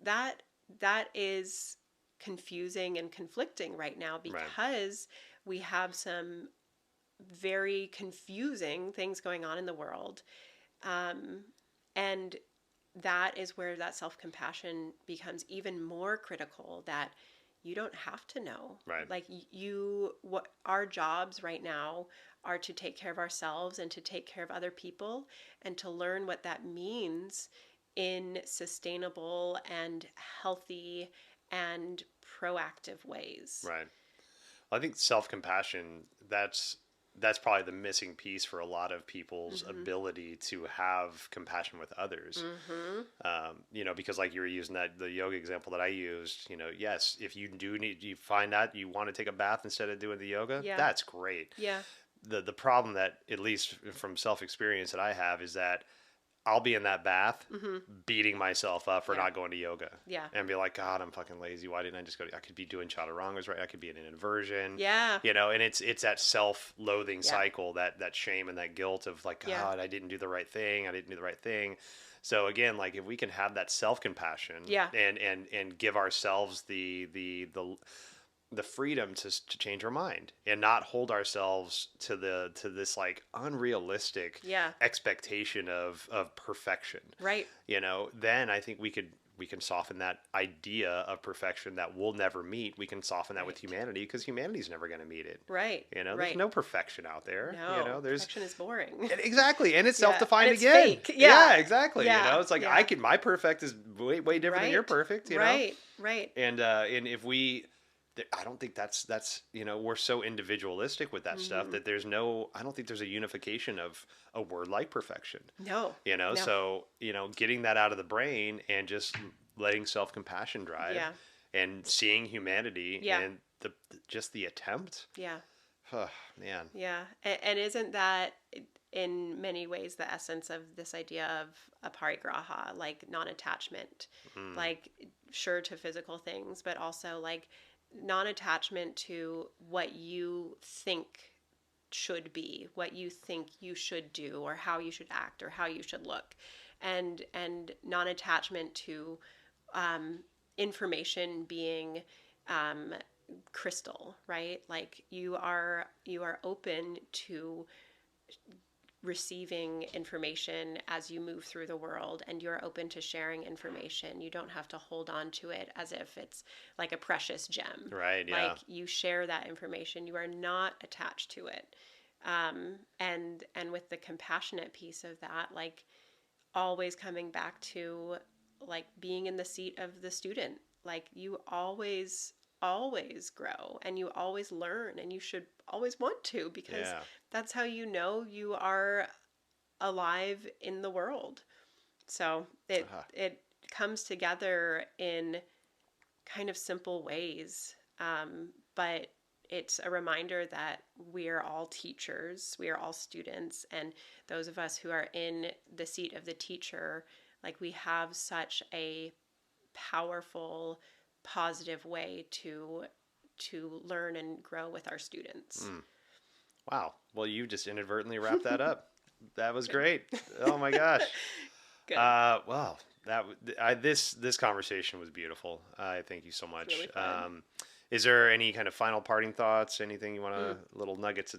That that is confusing and conflicting right now,
Right.
because we have some very confusing things going on in the world. And that is where that self-compassion becomes even more critical, that you don't have to know.
Right.
Like, what our jobs right now are, to take care of ourselves and to take care of other people, and to learn what that means in sustainable and healthy and proactive ways.
Right. I think self-compassion, that's probably the missing piece for a lot of people's
Mm-hmm.
ability to have compassion with others.
Mm-hmm.
Because like you were using the yoga example that I used, yes, if you find out you want to take a bath instead of doing the yoga,
Yeah.
that's great.
Yeah.
The problem that, at least from self experience that I have, is that I'll be in that bath
Mm-hmm.
beating myself up for
Yeah.
not going to yoga,
Yeah.
and be like, God, I'm fucking lazy. Why didn't I just go I could be doing chaturangas, right? I could be in an inversion,
Yeah.
and it's that self-loathing
Yeah.
cycle, that shame and that guilt of like,
Yeah.
God, I didn't do the right thing. I didn't do the right thing. So again, like, if we can have that self-compassion,
Yeah.
and give ourselves the freedom to change our mind, and not hold ourselves to this like unrealistic
Yeah.
expectation of perfection,
Right.
then I think we can soften that idea of perfection that we'll never meet. We can soften that with
Right.
humanity, because humanity's never going to meet it.
Right.
There's
Right.
no perfection out there.
No,
There's
perfection is boring.
exactly, and it's
Yeah, and
self-defined
it's
again.
fake.
Yeah,
Yeah,
exactly.
yeah,
It's like,
yeah.
my perfect is way different than your
Right,
perfect.
right, right.
And if we, I don't think that's we're so individualistic with that stuff
Hmm.
that I don't think there's a unification of a word like perfection.
No, no.
So getting that out of the brain, and just letting self-compassion drive,
Yeah,
and seeing humanity,
yeah,
and just the attempt.
yeah,
Oh, man.
yeah. And isn't that, in many ways, the essence of this idea of aparigraha, like non-attachment,
Mm,
like, sure, to physical things, but also, like, non-attachment to what you think should be, what you think you should do, or how you should act, or how you should look, and non-attachment to information being um, crystal, right? Like, you are open to receiving information as you move through the world, and you're open to sharing information. You don't have to hold on to it as if it's like a precious gem.
right. Yeah.
Like, you share that information, you are not attached to it. And with the compassionate piece of that, like, always coming back to, like, being in the seat of the student. Like, you always grow, and you always learn, and you should always want to, because
Yeah.
that's how you know you are alive in the world. So
Uh,
it comes together in kind of simple ways, but it's a reminder that we are all teachers, we are all students, and those of us who are in the seat of the teacher, like, we have such a powerful, positive way to learn and grow with our students.
mm. Wow. Well, you just inadvertently wrapped that up. That was
Good.
great. Oh my gosh.
Good.
Well, this conversation was beautiful. I thank you so
It's
much.
really fun.
Is there any kind of final parting thoughts? Anything you want
Mm,
to, little nuggets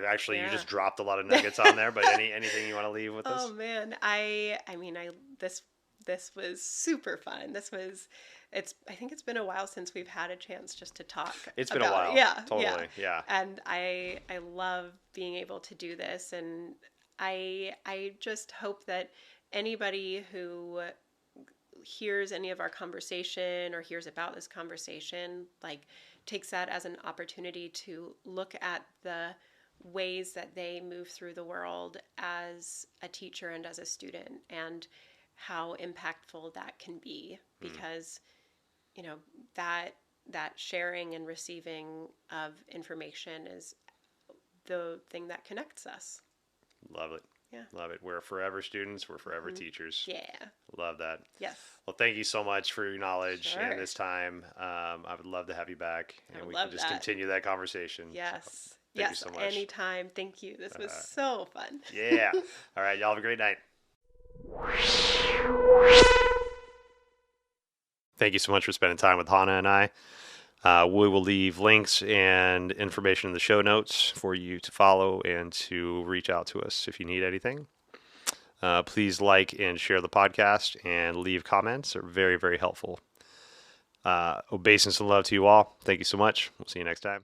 actually, you
yeah.
just dropped a lot of nuggets on there, but anything you want to leave with
Oh
us?
man, I mean, I this was super fun. This was it's I think it's been a while since we've had a chance just to talk
It's been a
about it.
while.
Yeah, yeah.
Totally. Yeah.
And I love being able to do this, and I just hope that anybody who hears any of our conversation or hears about this conversation like takes that as an opportunity to look at the ways that they move through the world as a teacher and as a student, and how impactful that can be,
Mm,
because you know that that sharing and receiving of information is the thing that connects us.
love it.
Yeah.
Love it. We're forever students. We're forever
Hmm.
teachers.
Yeah.
Love that.
Yes.
Well, thank you so much for your knowledge and
Sure.
this time. I would love to have you back,
I
and
would
we can
love
just
that.
continue that conversation. So,
Yes.
thank you
Yes.
so much.
Anytime. Thank you. This was
Uh,
so fun.
yeah. All right. Y'all have a great night. Thank you so much for spending time with Hannah and I. We will leave links and information in the show notes for you to follow and to reach out to us if you need anything. Please like and share the podcast and leave comments. They're very, very helpful. Obeisance and love to you all. Thank you so much. We'll see you next time.